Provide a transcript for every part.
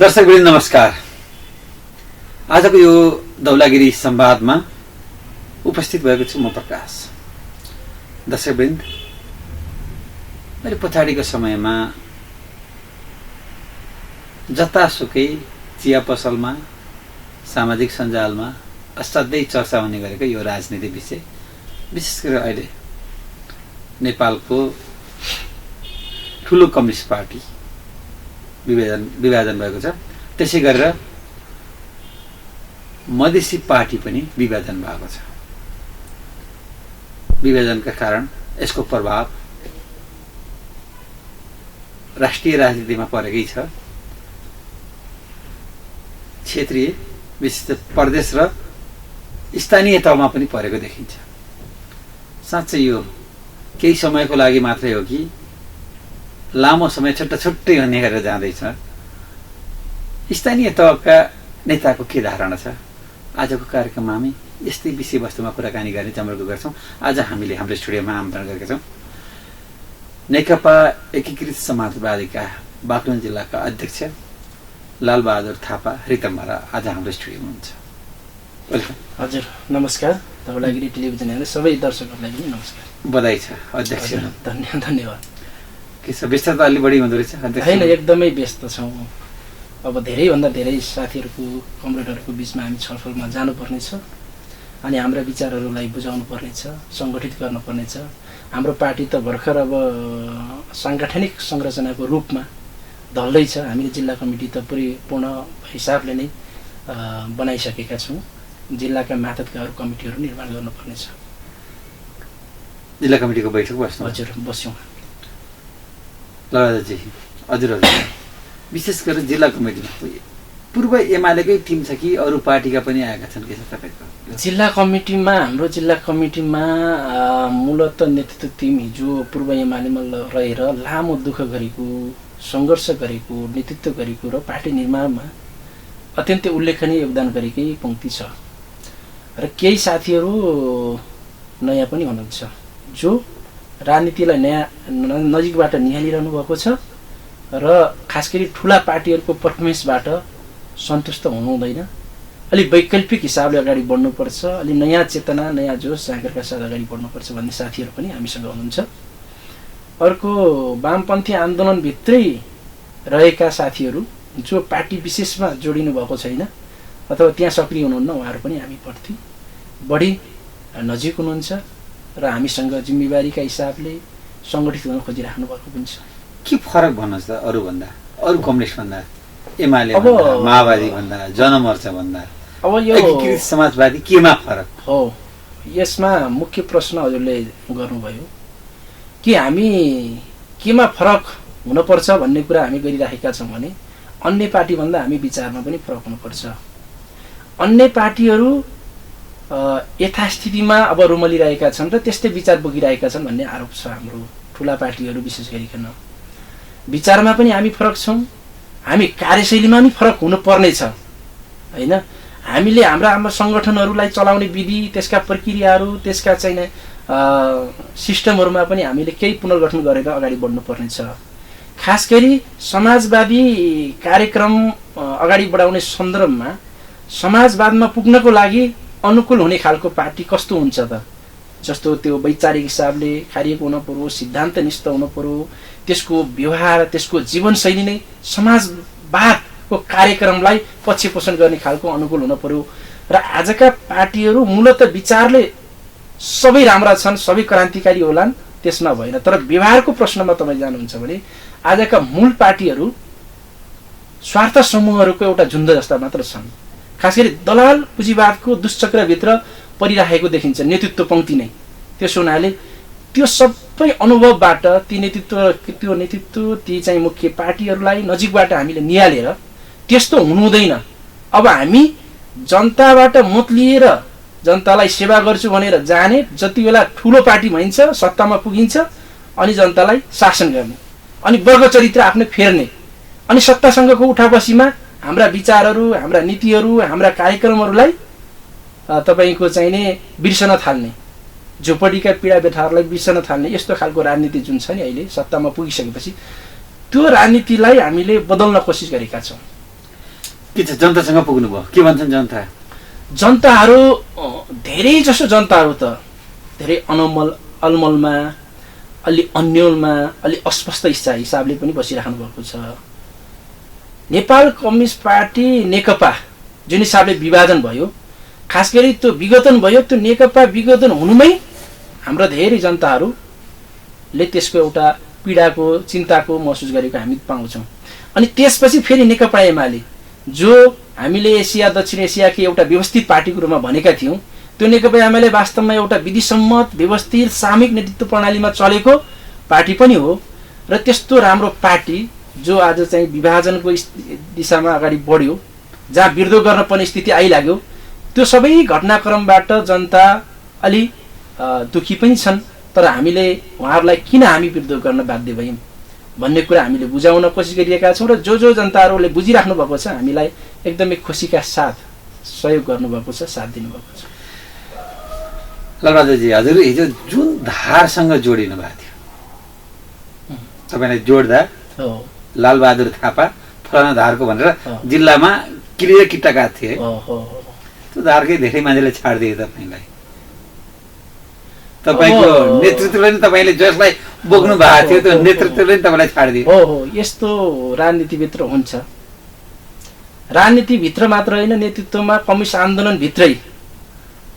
दर्शकवृन्द नमस्कार। आजको यो धौलागिरी संवादमा उपस्थित भएको छु म प्रकाश। दर्शकवृन्द, मैले पछाडिको समयमा जतासुकै चिया पसलमा, सामाजिक सञ्जालमा असाध्यै चर्चा हुने गरेको यो राजनीति विषय, विशेष गरी अहिले नेपालको ठुलो कम्युनिस्ट पार्टी विभाजन भएको छ। त्यसै गरेर मधेसी पार्टी पनि विभाजन भएको छ। विभाजनका कारण यसको प्रभाव राष्ट्रिय राजनीतिमा परेकै छ। क्षेत्रीय, विशेष प्रदेश र स्थानीय तहमा पनि परेको देखिन्छ। साँच्चै यो केही समयको लागि मात्रै हो कि लामो समय छुट्टै हुने गरेर जाँदैछ? स्थानीय तहका नेताको के धारणा छ? आजको कार्यक्रममा हामी यस्तै विषयवस्तुमा कुराकानी गर्ने जमर्को गर्छौँ। आज हामीले हाम्रो स्टुडियोमा आमन्त्रण गरेका छौँ नेकपा एकीकृत समाजवादीका बागलुङ जिल्लाका अध्यक्ष लालबहादुर थापा रितम्बरा आज हाम्रो स्टुडियोमा हुन्छ। वेलकम। हजुर नमस्कार। धौलागिरी टेलिभिजन हेर्ने सबै दर्शकहरूलाई पनि नमस्कार। बधाई छ अध्यक्ष। धन्यवाद। के छ, व्यस्तता अलि बढी हुँदो रहेछ अध्यक्ष? होइन, एकदमै व्यस्त छौँ। अब धेरैभन्दा धेरै साथीहरूको, कमरेडहरूको बिचमा हामी छलफलमा जानुपर्नेछ अनि हाम्रा विचारहरूलाई बुझाउनु पर्नेछ, सङ्गठित गर्नुपर्नेछ। हाम्रो पार्टी त भर्खर अब साङ्गठनिक संरचनाको रूपमा ढल्दैछ। हामीले जिल्ला कमिटी त पूर्ण हिसाबले नै बनाइसकेका छौँ। जिल्लाका मातहतका अरू कमिटीहरू निर्माण गर्नुपर्नेछ। जिल्ला कमिटीको बैठक बस्नु? हजुर बस्यौँ। लडाजी हजुर विशेष गरेर जिल्ला कमिटीमा पूर्व एमालेकै टिम छ कि अरू पार्टीका पनि आएका छन्? के छ तपाईँको जिल्ला कमिटीमा? हाम्रो जिल्ला कमिटीमा मूलत नेतृत्व टिम हिजो पूर्व एमालेमा रहेर लामो दुःख गरेको, सङ्घर्ष गरेको, नेतृत्व गरेको र पार्टी निर्माणमा अत्यन्तै उल्लेखनीय योगदान गरेकै पङ्क्ति छ। र केही साथीहरू नयाँ पनि हुनुहुन्छ जो राजनीतिलाई नजिकबाट निहालिरहनु भएको छ र खास गरी ठुला पार्टीहरूको पर्फर्मेन्सबाट सन्तुष्ट हुनु हुँदैन। अलि वैकल्पिक हिसाबले अगाडि बढ्नुपर्छ, अलि नयाँ चेतना, नयाँ जोस जागरका साथ अगाडि बढ्नुपर्छ भन्ने साथीहरू पनि हामीसँग हुनुहुन्छ। अर्को वामपन्थी आन्दोलनभित्रै रहेका साथीहरू जो पार्टी विशेषमा जोडिनु भएको छैन अथवा त्यहाँ सक्रिय हुनुहुन्न, उहाँहरू पनि हामीप्रति बढी नजिक हुनुहुन्छ र हामीसँग जिम्मेवारीका हिसाबले सङ्गठित हुन खोजिराख्नु भएको पनि छ। के फरक भन्नुहोस् त अरूभन्दा, अरू कम्युनिस्ट भन्दा, एमाले भन्दा, माओवादी भन्दा, जनमोर्चा भन्दा, अब यो एकीकृत समाजवादी केमा फरक हो? यसमा मुख्य प्रश्न हजुरले गर्नुभयो कि हामी केमा फरक हुनुपर्छ भन्ने कुरा हामी गरिराखेका छौँ भने अन्य पार्टीभन्दा हामी विचारमा पनि फरक हुनुपर्छ। अन्य पार्टीहरू यथास्थितिमा अब रुमलिरहेका छन् र त्यस्तै विचार बोकिरहेका छन् भन्ने आरोप छ हाम्रो ठुला पार्टीहरू विशेष गरिकन। विचारमा पनि हामी फरक छौँ, हामी कार्यशैलीमा पनि फरक हुनुपर्नेछ होइन। हामीले हाम्रा सङ्गठनहरूलाई चलाउने विधि, त्यसका प्रक्रियाहरू, त्यसका चाहिँ सिस्टमहरूमा पनि हामीले केही पुनर्गठन गरेर अगाडि बढ्नुपर्नेछ। खास गरी समाजवादी कार्यक्रम अगाडि बढाउने सन्दर्भमा समाजवादमा पुग्नको लागि अनुकूल हुने खालको पार्टी कस्तो हुन्छ त? जस्तो त्यो वैचारिक हिसाबले खारिएको हुन पर्यो, सिद्धान्तनिष्ठ हुन पर्यो, त्यसको व्यवहार, त्यसको जीवनशैली नै समाजवादको कार्यक्रमलाई पक्षपोषण गर्ने खालको अनुकूल हुन पर्यो। र आजका पार्टीहरू मूलत विचारले सबै राम्रा छन्, सबै क्रान्तिकारी होलान्, त्यसमा भएन। तर व्यवहारको प्रश्नमा तपाईँ जानुहुन्छ भने आजका मूल पार्टीहरू स्वार्थ समूहहरूको एउटा झुन्ड जस्ता मात्र छन्। खास गरी दलाल पुँजीवादको दुष्चक्रभित्र परिराखेको देखिन्छ नेतृत्व पङ्क्ति नै। त्यसो हुनाले त्यो सबै अनुभवबाट ती नेतृत्व ती चाहिँ मुख्य पार्टीहरूलाई नजिकबाट हामीले निहालेर त्यस्तो हुनु हुँदैन। अब हामी जनताबाट मत लिएर जनतालाई सेवा गर्छु भनेर जाने, जति बेला ठुलो पार्टी भइन्छ, सत्तामा पुगिन्छ अनि जनतालाई शासन गर्ने अनि वर्ग चरित्र आफ्नो फेर्ने अनि सत्तासँगको उठाबसीमा हाम्रा विचारहरू, हाम्रा नीतिहरू, हाम्रा कार्यक्रमहरूलाई तपाईँको चाहिने बिर्सन थाल्ने, झोपडीका पीडा व्यथाहरूलाई बिर्सन थाल्ने यस्तो खालको राजनीति जुन छ नि अहिले सत्तामा पुगिसकेपछि, त्यो राजनीतिलाई हामीले बदल्न कोसिस गरेका छौँ। के छ जनतासँग पुग्नुभयो के भन्छन् जनता जनताहरू धेरै जसो जनताहरू त धेरै अलमलमा अलि अन्यलमा अलि अस्पष्ट हिसाबले पनि बसिराख्नु भएको छ। नेपाल कम्युनिस्ट पार्टी नेकपा जुन हिसाबले विभाजन भयो, खास गरी त्यो विघटन भयो, त्यो नेकपा विघटन हुनुमै हाम्रो धेरै जनताहरूले त्यसको एउटा पीडाको चिन्ताको महसुस गरेको हामी पाउँछौँ। अनि त्यसपछि फेरि नेकपा एमाले जो हामीले एसिया दक्षिण एसियाकै एउटा व्यवस्थित पार्टीको रूपमा भनेका थियौँ, त्यो नेकपा एमाले वास्तवमा एउटा विधिसम्मत व्यवस्थित सामूहिक नेतृत्व प्रणालीमा चलेको पार्टी पनि हो। र त्यस्तो राम्रो पार्टी जो आज चाहिँ विभाजनको दिशामा अगाडि बढ्यो, जहाँ विरोध गर्न पर्ने स्थिति आइलाग्यो, त्यो सबै घटनाक्रमबाट जनता अलि दुखी पनि छन्। तर हामीले उहाँहरूलाई किन हामी विरोध गर्न बाध्य भयौँ भन्ने कुरा हामीले बुझाउन कोसिस गरिरहेका छौँ। र जो जनताहरूले बुझिराख्नु भएको छ, हामीलाई एकदमै खुसीका साथ सहयोग गर्नुभएको छ, साथ दिनुभएको छ। लालबहादुरजी, हजुर हिजो जुन धारसँग जोडिनु भएको थियो, तपाईँलाई जोड्दा लालबहादुर थापा फलाना धारको भनेर जिल्लामा क्लियर किट्टाका थिए, त्यो धारकै धेरै मान्छेले छाडिदिए तपाईँलाई। तपाईँको नेतृत्वले नै तपाईँले जसलाई बोक्नु भएको थियो त्यो नेतृत्वले नै तपाईँलाई छाडिदिए। हो, यस्तो राजनीतिभित्र हुन्छ। राजनीतिभित्र मात्र होइन, नेतृत्वमा कम्युनिस्ट आन्दोलनभित्रै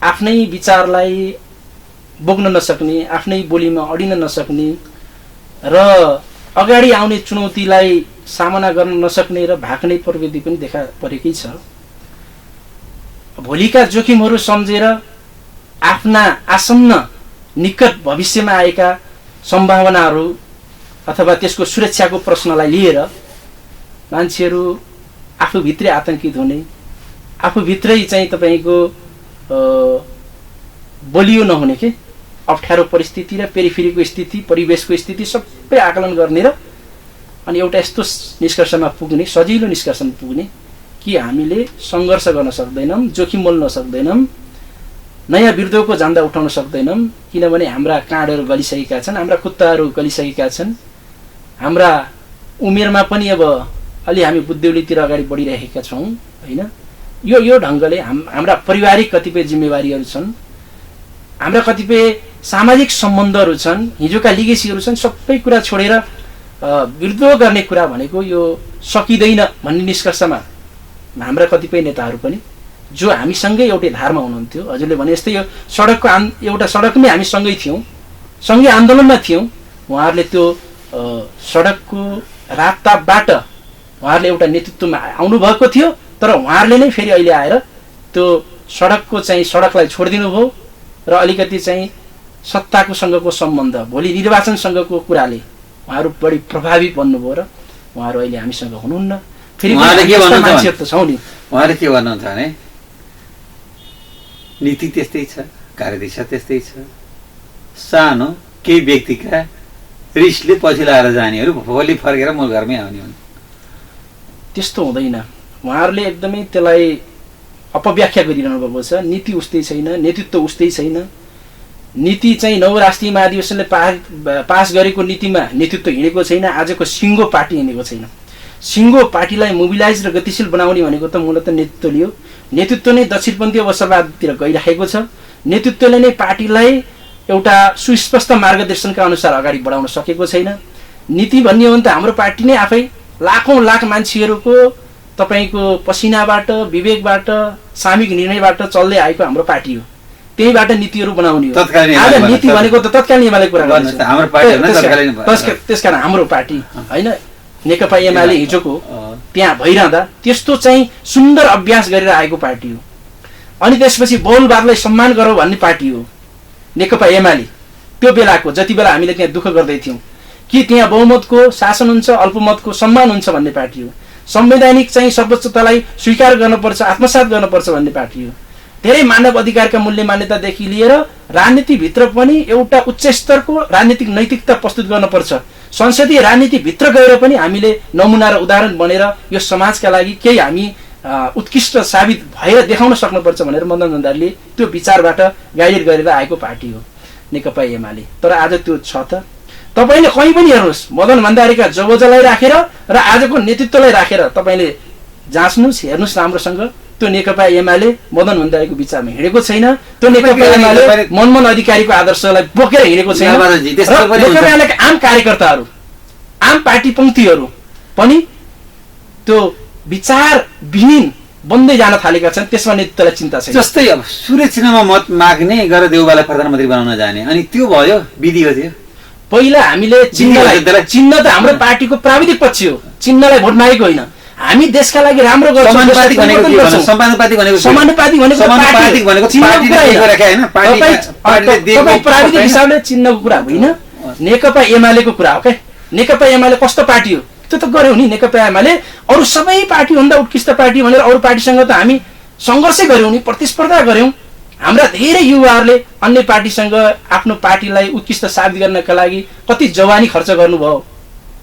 आफ्नै विचारलाई बोक्न नसक्ने, आफ्नै बोलीमा अडिन नसक्ने र अगाडि आउने चुनौतीलाई सामना गर्न नसक्ने र भाग्ने प्रवृत्ति पनि देखा परेकै छ। भोलिका जोखिमहरू सम्झेर आफ्ना आसन्न निकट भविष्यमा आएका सम्भावनाहरू अथवा त्यसको सुरक्षाको प्रश्नलाई लिएर मान्छेहरू आफूभित्रै आतंकित हुने, आफूभित्रै चाहिँ तपाईँको बलियो नहुने के अप्ठ्यारो परिस्थिति र पेरिफेरीको स्थिति, परिवेशको स्थिति सबै आकलन गर्ने र अनि एउटा यस्तो निष्कर्षमा पुग्ने, सजिलो निष्कर्षमा पुग्ने कि हामीले सङ्घर्ष गर्न सक्दैनौँ, जोखिम मोल्न सक्दैनौँ, नयाँ विरुद्धको झन्डा उठाउन सक्दैनौँ, किनभने हाम्रा काँडहरू गलिसकेका छन्, हाम्रा खुट्टाहरू गलिसकेका छन्, हाम्रा उमेरमा पनि अब अलि हामी बुद्धिउलीतिर अगाडि बढिरहेका छौँ होइन। यो ढङ्गले हाम्रा पारिवारिक कतिपय जिम्मेवारीहरू छन्, हाम्रा कतिपय सामाजिक सम्बन्धहरू छन्, हिजोका लिगेसीहरू छन्, सबै कुरा छोडेर विरुद्ध गर्ने कुरा भनेको यो सकिँदैन भन्ने निष्कर्षमा हाम्रा कतिपय नेताहरू पनि जो हामीसँगै एउटै धारमा हुनुहुन्थ्यो, हजुरले भने जस्तै यो सडकको एउटा सडकमै हामी सँगै थियौँ, सँगै आन्दोलनमा थियौँ, उहाँहरूले त्यो सडकको राताबाट उहाँहरूले एउटा नेतृत्वमा आउनुभएको थियो। तर उहाँहरूले नै फेरि अहिले आएर त्यो सडकलाई छोडिदिनु भयो र अलिकति चाहिँ सत्ताको सँगको सम्बन्ध, भोलि निर्वाचनसँगको कुराले उहाँहरू बढी प्रभावित बन्नुभयो र उहाँहरू अहिले हामीसँग हुनुहुन्न। फेरि मान्छेहरू त छौँ नि, उहाँले के भन्नुहुन्छ भने नीति त्यस्तै छ, कार्यदिशा त्यस्तै छ, सानो केही व्यक्तिका रिसले पछि लाएर जानेहरू भोलि फर्केर मूल घरमै आउने हुन्। त्यस्तो हुँदैन। उहाँहरूले एकदमै त्यसलाई अपव्याख्या गरिरहनु भएको छ। नीति उस्तै छैन, नेतृत्व उस्तै छैन। नीति चाहिँ नौ राष्ट्रिय महाधिवेशनले पास गरेको नीतिमा नेतृत्व हिँडेको छैन। आजको सिङ्गो पार्टी हिँडेको छैन। सिङ्गो पार्टीलाई मोबिलाइज र गतिशील बनाउने भनेको त मूलतः नेतृत्व लियो। नेतृत्व नै दक्षिणपन्थी अवसरवादतिर गइरहेको छ। नेतृत्वले नै पार्टीलाई एउटा सुस्पष्ट मार्गदर्शनका अनुसार अगाडि बढाउन सकेको छैन। नीति भन्ने हो भने त हाम्रो पार्टी नै आफै लाखौँ लाख मान्छेहरूको तपाईँको पसिनाबाट, विवेकबाट, सामूहिक निर्णयबाट चल्दै आएको हाम्रो पार्टी हो। त्यहीबाट नीतिहरू बनाउने हो। आज नीति भनेको त तत्कालीन एमाले कुरा गर्छ। त्यसकारण हाम्रो पार्टी होइन, नेकपा एमाले हिजोको त्यहाँ भइरहँदा त्यस्तो चाहिँ सुन्दर अभ्यास गरेर आएको पार्टी हो। अनि त्यसपछि बहुलवादलाई सम्मान गरौँ भन्ने पार्टी हो नेकपा एमाले। त्यो बेलाको जति बेला हामीले त्यहाँ दुःख गर्दै थियौँ कि त्यहाँ बहुमतको शासन हुन्छ, अल्पमतको सम्मान हुन्छ भन्ने पार्टी हो। संवैधानिक चाहिँ सर्वोच्चतालाई स्वीकार गर्नुपर्छ, आत्मसात गर्नुपर्छ भन्ने पार्टी हो। धेरै मानव अधिकारका मूल्य मान्यतादेखि लिएर राजनीतिभित्र पनि एउटा उच्च स्तरको राजनीतिक नैतिकता प्रस्तुत गर्नुपर्छ। संसदीय राजनीतिभित्र गएर पनि हामीले नमुना र उदाहरण बनेर यो समाजका लागि केही हामी उत्कृष्ट साबित भएर देखाउन सक्नुपर्छ भनेर मदन भण्डारीले त्यो विचारबाट गाइडेड गरेर आएको पार्टी हो नेकपा एमाले। तर आज त्यो छ त? तपाईँले कहीँ पनि हेर्नुहोस्, मदन भण्डारीका जबोजलाई राखेर र आजको नेतृत्वलाई राखेर तपाईँले जाँच्नुहोस्, हेर्नुहोस् राम्रोसँग। त्यो नेकपा एमाले मदन भण्डारीको विचारमा हिँडेको छैन। त्यो नेकपा एमाले मनमोहन अधिकारीको आदर्शलाई बोकेर हिँडेको छैन। नेकपा एमालेका आम कार्यकर्ताहरू, आम पार्टी पङ्क्तिहरू पनि त्यो विचारविहीन बन्दै जान थालेका छन्। त्यसमा नेतृत्वलाई चिन्ता छैन। जस्तै अब सूर्य चिन्हमा मत माग्ने गरेर देउबालाई प्रधानमन्त्री बनाउन जाने, अनि त्यो भयो विधि हो त्यो। पहिला हामीले चिन्ह त हाम्रो पार्टीको प्राविधिक पक्ष हो, चिन्हलाई भोट मागेको होइन। हामी देशका लागि राम्रो गर्छौँ। समानुपातिक प्राविधिक हिसाबले चिन्हको कुरा होइन, नेकपा एमालेको कुरा हो क्या। नेकपा एमाले कस्तो पार्टी हो त्यो त गर्यौँ नि। नेकपा एमाले अरू सबै पार्टीभन्दा उत्कृष्ट पार्टी भनेर अरू पार्टीसँग त हामी सङ्घर्षै गर्यौँ नि, प्रतिस्पर्धा गर्यौँ। हाम्रा धेरै युवाहरूले अन्य पार्टीसँग आफ्नो पार्टीलाई उत्कृष्ट साबित गर्नका लागि कति जवानी खर्च गर्नुभयो।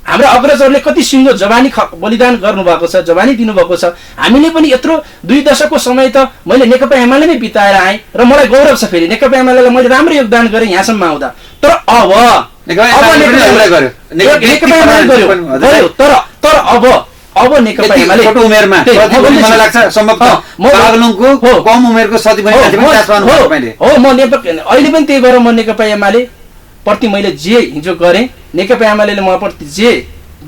हाम्रा अग्रजहरूले कति सिङ्गो जवानी बलिदान गर्नुभएको छ, जवानी दिनुभएको छ। हामीले पनि यत्रो 2 दशकको समय त मैले नेकपा एमाले नै बिताएर आएँ र मलाई गौरव छ। फेरि नेकपा एमालेलाई मैले राम्रो योगदान गरेँ यहाँसम्म आउँदा। तर अब नेकपा एमाले गर्यो, तर अब नेकपा एमाले छोटो उमेरमा मलाई लाग्छ सम्भवतः बागलुङको कम उमेरको सचिव पनि हो। म अहिले पनि त्यही गरेर म नेकपा एमाले प्रति मैले जे हिजो गरेँ, नेकपा एमाले म प्रति जे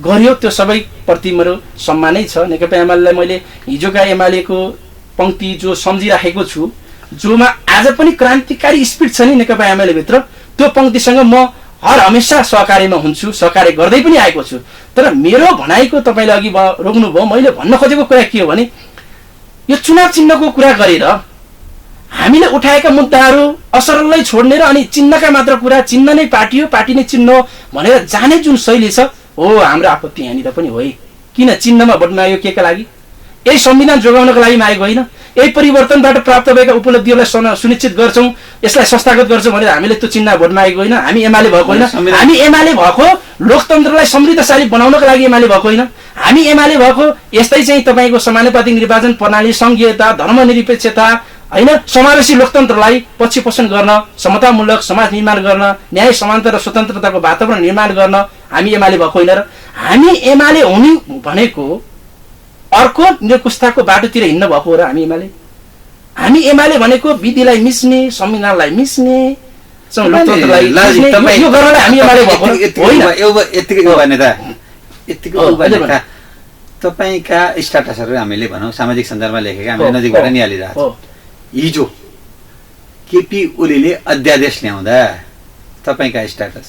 गर्यो त्यो सबै प्रति मेरो सम्मानै छ। नेकपा एमालेलाई मैले हिजोका एमालेको पङ्क्ति जो सम्झिराखेको छु, जोमा आज पनि क्रान्तिकारी स्पिड छ नि नेकपा एमाले भित्र, त्यो पङ्क्तिसँग म हर हमेसा सहकार्यमा हुन्छु, सहकार्य गर्दै पनि आएको छु। तर मेरो भनाइको तपाईँले अघि रोक्नुभयो। मैले भन्न खोजेको कुरा के हो भने यो चुनाव चिन्हको कुरा गरेर हामीले उठाएका मुद्दाहरू असरलै छोड्ने र अनि चिन्हका मात्र कुरा, चिन्ह नै पार्टी हो, पार्टी नै चिन्ह हो भनेर जाने जुन शैली छ, हो हाम्रो आपत्ति यहाँनिर पनि हो। किन चिन्हमा भोट माग्यो? के का लागि? यही संविधान जोगाउनको लागि मागेको होइन। यही परिवर्तनबाट प्राप्त भएका उपलब्धिहरूलाई सुनिश्चित गर्छौँ, यसलाई संस्थागत गर्छौँ भनेर हामीले त्यो चिन्ह भोट मागेको होइन। हामी एमाले भएको होइन। हामी एमाले भएको लोकतन्त्रलाई समृद्धशाली बनाउनको लागि एमाले भएको होइन। हामी एमाले भएको यस्तै चाहिँ तपाईँको समानुपातिक निर्वाचन प्रणाली, सङ्घीयता, धर्मनिरपेक्षता होइन, समावेशी लोकतन्त्रलाई पक्षपोषण गर्न, समतामूलक समाज निर्माण गर्न, न्याय समानता र स्वतन्त्रताको वातावरण निर्माण गर्न हामी एमाले भएको होइन। र हामी एमाले हुने भनेको अर्को निरकुशताको बाटोतिर हिँड्नु भएको हो र हामी एमाले भनेको विधिलाई मिच्ने, संविधानलाई मिच्ने, लोकतन्त्रलाई यो गर्नलाई हामी एमाले भएको होइन। तपाईँका स्ट्याटसहरू हामीले भनौँ सामाजिक सञ्जालमा लेखेका हामीले नजिकबाट निहालिरहेको छौँ। हिजो केपी ओलीले अध्यादेश ल्याउँदा तपाईँका स्ट्याटस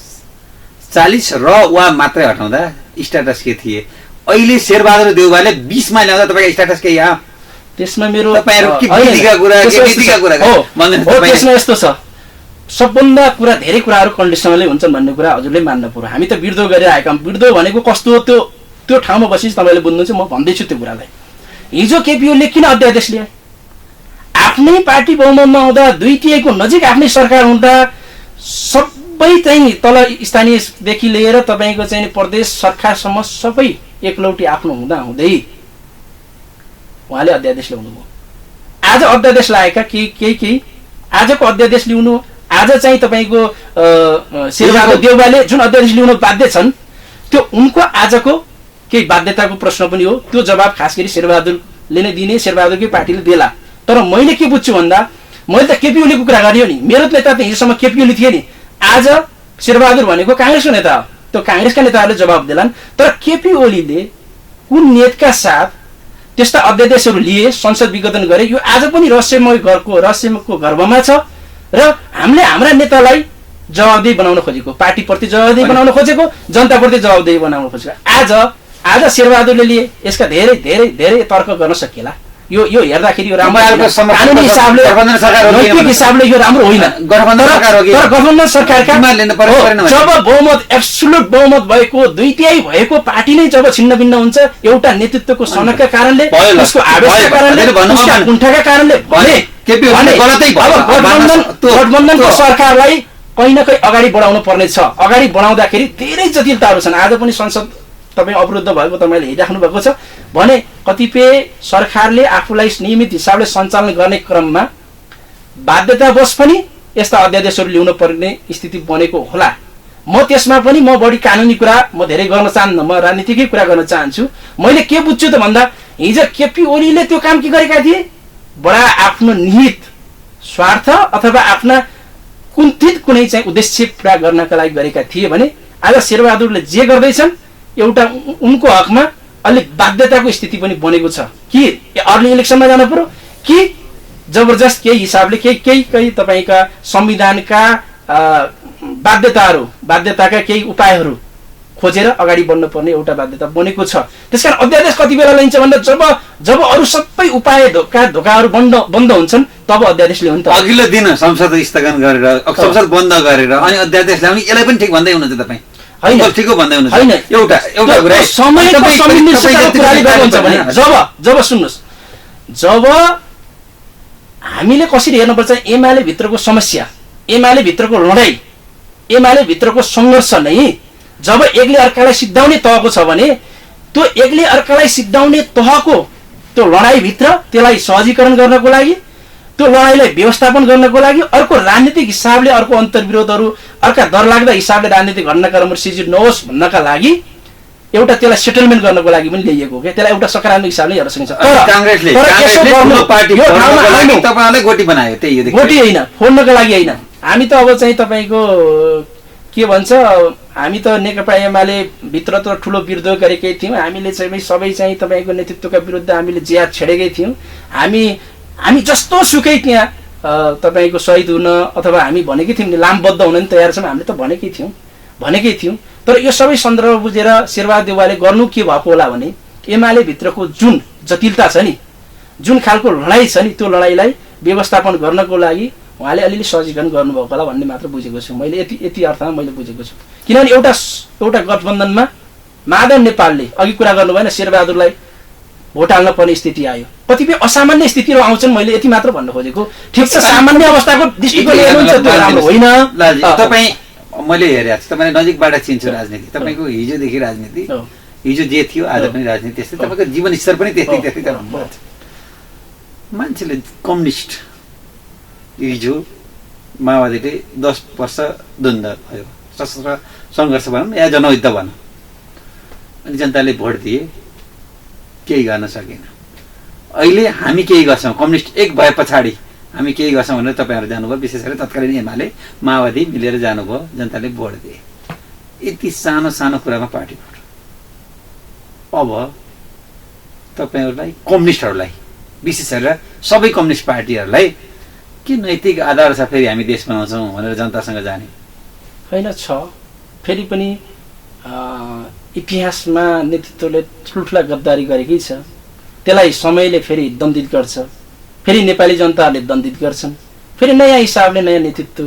40 र वा मात्रै हटाउँदा स्ट्याटस के थिए? अहिले शेरबहादुर देउवाले 20 मा ल्याउँदा तपाईँको स्ट्याटस के यहाँ? त्यसमा मेरो त्यसमा यस्तो छ, सबभन्दा कुरा धेरै कुराहरू कन्डिसनलै हुन्छन् भन्ने कुरा हजुरले मान्नु पर्यो। हामी त विरोध गरेर आएका, विरोध भनेको कस्तो हो त्यो ठाउँमा बसी तपाईँले बुझ्नुहुन्छ, म भन्दैछु त्यो कुरालाई। हिजो केपी ओलीले किन अध्यादेश ल्याए? आफ्नै पार्टी बहुमतमा आउँदा, 2/3 को नजिक आफ्नै सरकार हुँदा, सबै चाहिँ तल स्थानीयदेखि लिएर तपाईँको चाहिँ प्रदेश सरकारसम्म सबै एकलौटी आफ्नो हुँदा हुँदै उहाँले अध्यादेश ल्याउनु भयो। आज अध्यादेश लागेका केही आजको अध्यादेश ल्याउनु, आज चाहिँ तपाईँको शेरबहादुर देउवाले जुन अध्यादेश ल्याउन बाध्य छन्, त्यो उनको आजको केही बाध्यताको प्रश्न पनि हो। त्यो जवाब खास गरी शेरबहादुरले नै दिने, शेरबहादुरकै पार्टीले देला। तर मैले के बुझ्छु भन्दा, मैले त केपी ओलीको कुरा गरियो नि, मेरो नेता त हिजोसम्म केपी ओली थिए नि। आज शेरबहादुर भनेको काङ्ग्रेसको नेता हो, त्यो काङ्ग्रेसका नेताहरूले जवाब देलान्। तर केपी ओलीले कुन नियतका साथ त्यस्ता अध्यादेशहरू लिए, संसद विघटन गरे, यो आज पनि रहस्यको गर्भमा छ। र हामीले हाम्रा नेतालाई जवाबदेही बनाउन खोजेको, पार्टीप्रति जवाबदेही बनाउन खोजेको, जनताप्रति जवाबदेही बनाउन खोजेको। आज शेरबहादुरले लिए, यसका धेरै धेरै धेरै तर्क गर्न सकिएला। यो हेर्दाखेरि यो राम्रो कानुनी हिसाबले, नैतिक हिसाबले यो राम्रो होइन। तर गठबन्धन सरकारका जब बहुमत, एब्सोल्युट बहुमत भएको, 2/3 भएको पार्टी नै जब छिन्न भिन्न हुन्छ, एउटा नेतृत्वको सनकका कारणले, उसको आवेशका कारणले, उसका कुण्ठाका कारणले गठबन्धनको सरकारलाई कहीँ न कहीँ अगाडि बढाउनु पर्ने छ। अगाडि बढाउँदाखेरि धेरै जटिलताहरू छन्। आज पनि संसद तपाईँ अवरुद्ध भएको तपाईँले हेरिराख्नु भएको छ भने कतिपय सरकारले आफूलाई नियमित हिसाबले सञ्चालन गर्ने क्रममा बाध्यतावश पनि यस्ता अध्यादेशहरू ल्याउन पर्ने स्थिति बनेको होला। म त्यसमा पनि म बढी कानुनी कुरा म धेरै गर्न चाहन्न, म राजनीतिकै कुरा गर्न चाहन्छु। मैले के बुझ्छु त भन्दा हिजो केपी ओलीले त्यो काम के गरेका थिए? बडा आफ्नो निहित स्वार्थ अथवा आफ्ना कुण्ठित कुनै चाहिँ उद्देश्य पूरा गर्नका लागि गरेका थिए भने आज शेरबहादुरले जे गर्दैछन् एउटा उनको हकमा अलिक बाध्यताको स्थिति पनि बनेको छ कि अर्ली इलेक्सनमा जानु पर्यो कि जबरजस्त केही हिसाबले केही तपाईँका संविधानका बाध्यताका केही उपायहरू खोजेर अगाडि बढ्नु पर्ने एउटा बाध्यता बनेको छ। त्यसकारण अध्यादेश कति बेला लिन्छ भन्दा जब अरू सबै उपाय धोकाहरू बन्द हुन्छन् तब अध्यादेश ल्याउनु त अघिल्लो दिन संसद स्थगन गरेर संसद बन्द गरेर अनि अध्यादेश ल्याउने यसलाई पनि ठिक भन्दै हुनुहुन्छ तपाईँ? होइन ठिक हो भन्दै हुनुहुन्छ। एउटा कुरा समयको संवेदनशीलताको कुराले गर्नु हुन्छ भने जब सुन्नुहोस्, जब हामीले कसरी हेर्नुपर्छ एमाले भित्रको समस्या, एमाले भित्रको लडाई, एमाले भित्रको सङ्घर्ष नै जब एकले अर्कालाई सिद्धाउने तहको छ भने त्यो एकले अर्कालाई सिद्धाउने तहको त्यो लडाईभित्र त्यसलाई सहजीकरण गर्नको लागि, त्यो लडाईलाई व्यवस्थापन गर्नको लागि अर्को राजनीतिक हिसाबले अर्को अन्तर्विरोधहरू अर्का डरलाग्दा हिसाबले राजनीतिक घटनाक्रमहरू सिर्जित नहोस् भन्नका लागि एउटा त्यसलाई सेटलमेन्ट गर्नको लागि पनि ल्याइएको हो क्या। त्यसलाई एउटा सकारात्मक हिसाबले हेर्न सकिन्छ। गोटी होइन, फोड्नको लागि होइन। हामी त अब चाहिँ तपाईँको के भन्छ, हामी त नेकपा एमाले भित्र त ठुलो विरोध गरेकै थियौँ। हामीले चाहिँ सबै चाहिँ तपाईँको नेतृत्वका विरुद्ध हामीले जिहाद छेडेकै थियौँ। हामी जस्तो सुकै त्यहाँ तपाईँको शहीद हुन अथवा हामी भनेकै थियौँ नि लामबद्ध हुन नि तयार छौँ, हामीले त भनेकै थियौँ। तर यो सबै सन्दर्भ बुझेर शेरबहादुर देउवाले गर्नु के भएको होला भने एमाले भित्रको जुन जटिलता छ नि, जुन खालको लडाई छ नि, त्यो लडाईलाई व्यवस्थापन गर्नको लागि उहाँले अलिअलि सहजीकरण गर्नुभएको होला भन्ने मात्र बुझेको छु मैले। यति अर्थमा मैले बुझेको छु। किनभने एउटा गठबन्धनमा माधव नेपालले अघि कुरा गर्नु भएन, शेरबहादुरलाई भोट हाल्न पर्ने स्थिति आयो। कतिपय असामान्य स्थितिहरू आउँछन्, मैले यति मात्र भन्न खोजेको। ठिक छ, सामान्य अवस्थाको दृष्टिकोण हेर्नुहुन्छ त्यो राम्रो होइन। तपाईँ मैले हेरेको छु, तपाईँले नजिकबाट चिन्छु राजनीति, तपाईँको हिजोदेखि राजनीति, हिजो जे थियो आज पनि राजनीति त्यस्तै, तपाईँको जीवन स्तर पनि त्यस्तै त भन्नुहुन्छ। मान्छेले कम्युनिस्ट हिजो माओवादीले 10 वर्ष द्वन्द्व भयो, सशस्त्र सङ्घर्ष भनौँ या जनयुद्ध भनौँ, अनि जनताले भोट दिए, केही गर्न सकेन। अहिले हामी केही गर्छौँ, कम्युनिस्ट एक भए पछाडि हामी केही गर्छौँ भनेर तपाईँहरू जानुभयो, विशेष गरी तत्कालीन एमाले माओवादी मिलेर जानुभयो, जनताले भोट दिए। यति सानो सानो कुरामा पार्टी भोट। अब तपाईँहरूलाई कम्युनिस्टहरूलाई विशेष गरेर सबै कम्युनिस्ट पार्टीहरूलाई के नैतिक आधार छ फेरि हामी देश बनाउँछौँ भनेर जनतासँग जाने? होइन छ, फेरि पनि इतिहासमा नेतृत्वले ठुल्ठुला गद्दारी गरेकै छ। त्यसलाई समयले फेरि दण्डित गर्छ, फेरि नेपाली जनताहरूले दण्डित गर्छन्, फेरि नयाँ हिसाबले नयाँ नेतृत्व,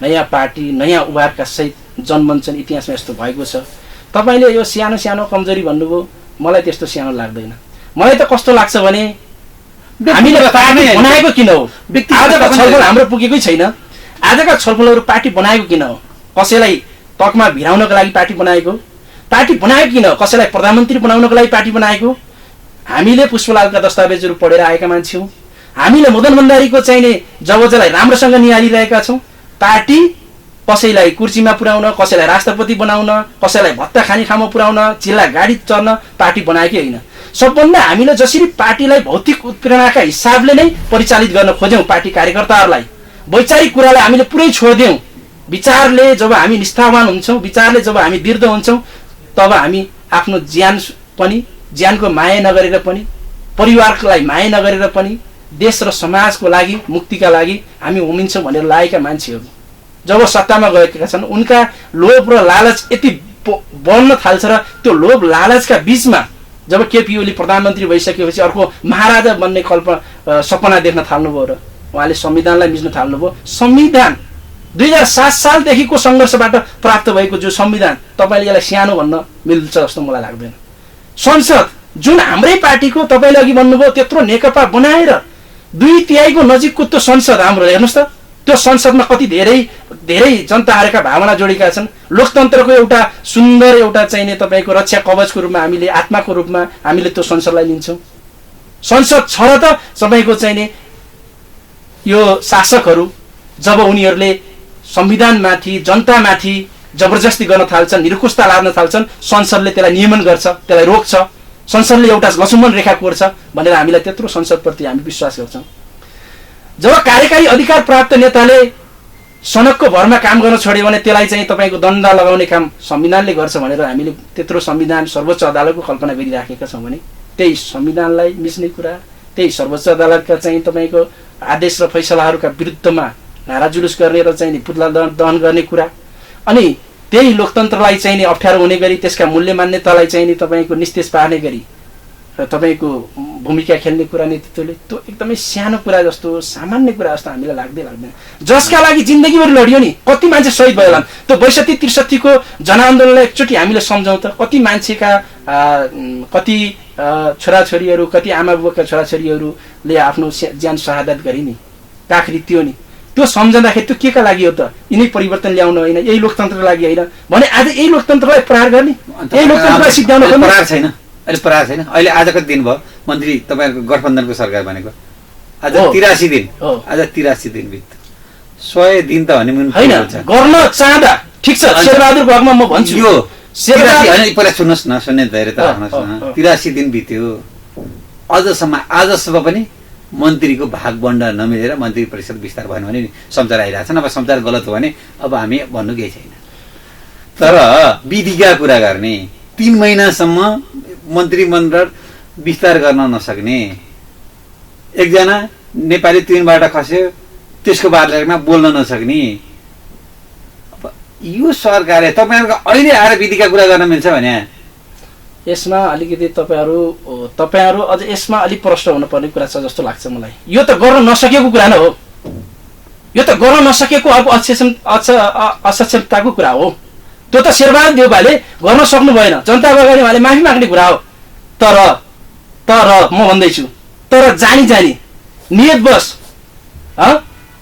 नयाँ पार्टी, नयाँ उभारका सहित जन्मन्छन्। इतिहासमा यस्तो भएको छ। तपाईँले यो सानो सानो कमजोरी भन्नुभयो, मलाई त्यस्तो सानो लाग्दैन। मलाई त कस्तो लाग्छ भने हामीले पार्टी बनाएको किन हो? आजको छलफल हाम्रो पुगेकै छैन। आजका छलफलहरू पार्टी बनाएको किन हो? कसैलाई तकमा भिराउनको लागि पार्टी बनाएको किन हो? कसैलाई प्रधानमन्त्री बनाउनको लागि पार्टी बनाएको? हामीले पुष्पलालका दस्तावेजहरू पढेर आएका मान्छे हौँ। हामीले मदन भण्डारीको चाहिने जबजलाई राम्रोसँग निहालिरहेका छौँ। पार्टी कसैलाई कुर्सीमा पुर्याउन, कसैलाई राष्ट्रपति बनाउन, कसैलाई भत्ता खाने ठाउँमा पुर्याउन, चिल्ला गाडी चढ्न पार्टी बनाएकै होइन। सबभन्दा हामीले जसरी पार्टीलाई भौतिक उत्प्रेरणाका हिसाबले नै परिचालित गर्न खोज्यौँ, पार्टी कार्यकर्ताहरूलाई वैचारिक कुरालाई हामीले पुरै छोडिदियौँ। विचारले जब हामी निष्ठावान हुन्छौँ, विचारले जब हामी दृढ हुन्छौँ, तब हामी आफ्नो ज्यानको माया नगरेर पनि, परिवारलाई माया नगरेर पनि, देश र समाजको लागि, मुक्तिका लागि हामी होमिन्छौँ भनेर लागेका मान्छेहरू जब सत्तामा गएका छन्, उनका लोभ र लालच यति बढ्न थाल्छ र त्यो लोभ लालचका बीचमा जब केपी ओली प्रधानमन्त्री भइसकेपछि अर्को महाराजा बन्ने सपना देख्न थाल्नुभयो र उहाँले संविधानलाई मिच्न थाल्नुभयो। संविधान 2007 सालदेखिको सङ्घर्षबाट प्राप्त भएको जो संविधान, तपाईँले यसलाई सानो भन्न मिल्छ जस्तो मलाई लाग्दैन। संसद जुन हाम्रै पार्टीको, तपाईँले अघि भन्नुभयो त्यत्रो नेकपा बनाएर 2/3 नजिकको त्यो संसद हाम्रो, हेर्नुहोस् त त्यो संसदमा कति धेरै जनताहरूका भावना जोडिएका छन्। लोकतन्त्रको एउटा सुन्दर एउटा चाहिने तपाईँको रक्षा कवचको रूपमा हामीले, आत्माको रूपमा हामीले त्यो संसदलाई लिन्छौँ। संसद छ र त तपाईँको चाहिने यो शासकहरू जब उनीहरूले संविधानमाथि, जनतामाथि जबरजस्ती गर्न थाल्छन्, निरकुशता लाद्न थाल्छन्, संसदले त्यसलाई नियमन गर्छ, त्यसलाई रोक्छ। संसदले एउटा लक्ष्मण रेखा कोर्छ भनेर हामीलाई त्यत्रो संसदप्रति हामी विश्वास गर्छौँ। जब कार्यकारी अधिकार प्राप्त नेताले सनकको भरमा काम गर्न छोड्यो भने त्यसलाई चाहिँ तपाईँको दण्ड लगाउने काम संविधानले गर्छ भनेर हामीले त्यत्रो संविधान सर्वोच्च अदालतको कल्पना गरिराखेका छौँ भने त्यही संविधानलाई मिच्ने कुरा, त्यही सर्वोच्च अदालतका चाहिँ तपाईँको आदेश र फैसलाहरूका विरुद्धमा नारा जुलुस गर्ने र चाहिँ पुतला दहन गर्ने कुरा, अनि त्यही लोकतन्त्रलाई चाहिँ नि अप्ठ्यारो हुने गरी त्यसका मूल्य मान्यतालाई चाहिँ नि तपाईँको निस्तेज पार्ने गरी र तपाईँको भूमिका खेल्ने कुरा नेतृत्वले, त्यो एकदमै सानो कुरा जस्तो सामान्य कुरा जस्तो हामीलाई लाग्दैन। जसका लागि जिन्दगीभरि लडियो नि, कति मान्छे शहीद भयो होला। त्यो 62-63 को जनआन्दोलनलाई एकचोटि हामीले सम्झौँ त, कति मान्छेका कति छोराछोरीहरू, कति आमा बुबाका छोराछोरीहरूले आफ्नो ज्यान शहादत गरे नि, काखरी त्यो नि। त्यो सम्झँदाखेरि त्यो के का लागि हो त? यिनै परिवर्तन ल्याउनु होइन, यही लोकतन्त्रको लागि होइन भने आज यही लोकतन्त्रलाई प्रहार गर्ने, यही लोकतन्त्रलाई सिद्ध्याउन प्रहार छैन, अहिले प्रहार छैन। अहिले आजको दिन भयो मन्त्री तपाईँहरूको गठबन्धनको सरकार भनेको, आज 83 दिन, आज 83 दिन बित्यो। 100 दिन त हनीमुन होइन गर्न चाहँदा ठिक छ। शेरबहादुरको हकमा म भन्छु यो 83 पहिला सुन्नुहोस् न, सुन्ने धेरै त 83 दिन बित्यो, आजसम्म पनि मन्त्रीको भाग बन्ड नमिलेर मन्त्री परिषद विस्तार भएन भने समाचार आइरहेछन्। अब समाचार गलत हो भने अब हामी भन्नु केही छैन। तर विधिका कुरा गर्ने, 3 महिनासम्म मन्त्रीमण्डल विस्तार गर्न नसक्ने, एकजना नेपाली 3बाट खस्यो त्यसको बारेमा बोल्न नसक्ने यो सरकारले तपाईँहरूको अहिले आएर विधिका कुरा गर्न मिल्छ भने यसमा अलिकति तपाईँहरू अझ यसमा अलिक प्रश्न हुनुपर्ने कुरा छ जस्तो लाग्छ मलाई। यो त गर्न नसकेको कुरा नै हो, यो त गर्न नसकेको अब असक्षमताको कुरा हो। त्यो त शेरबहादुर देउवाले गर्न सक्नु भएन, जनताको अगाडि उहाँले माफी माग्ने कुरा हो। तर म भन्दैछु, तर जानी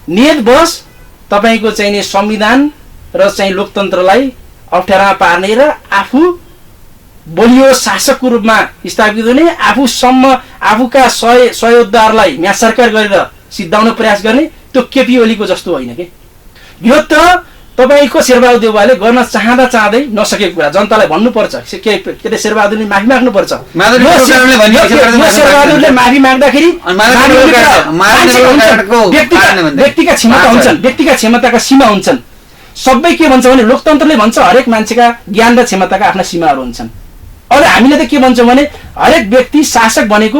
नियतवश तपाईँको चाहिँ नि संविधान र चाहिँ लोकतन्त्रलाई अप्ठ्यारामा पार्ने र आफू बलियो शासकको रूपमा स्थापित हुने, आफूका सहयोगदारलाई म्यासरकार गरेर सिद्धाउन प्रयास गर्ने, त्यो केपी ओलीको जस्तो होइन के। यो त तपाईँको शेरबहादुर देउवाले गर्न चाहँदै नसकेको कुरा जनतालाई भन्नुपर्छ। के अरे शेरबहादुरले माफी माग्नुपर्छ। शेरबहादुरले माफी माग्दाखेरि व्यक्तिका क्षमताका सीमा हुन्छन्। सबै के भन्छ भने लोकतन्त्रले भन्छ हरेक मान्छेका ज्ञान र क्षमताका आफ्ना सीमाहरू हुन्छन्। अब हामीले त के भन्छौँ भने हरेक व्यक्ति शासक भनेको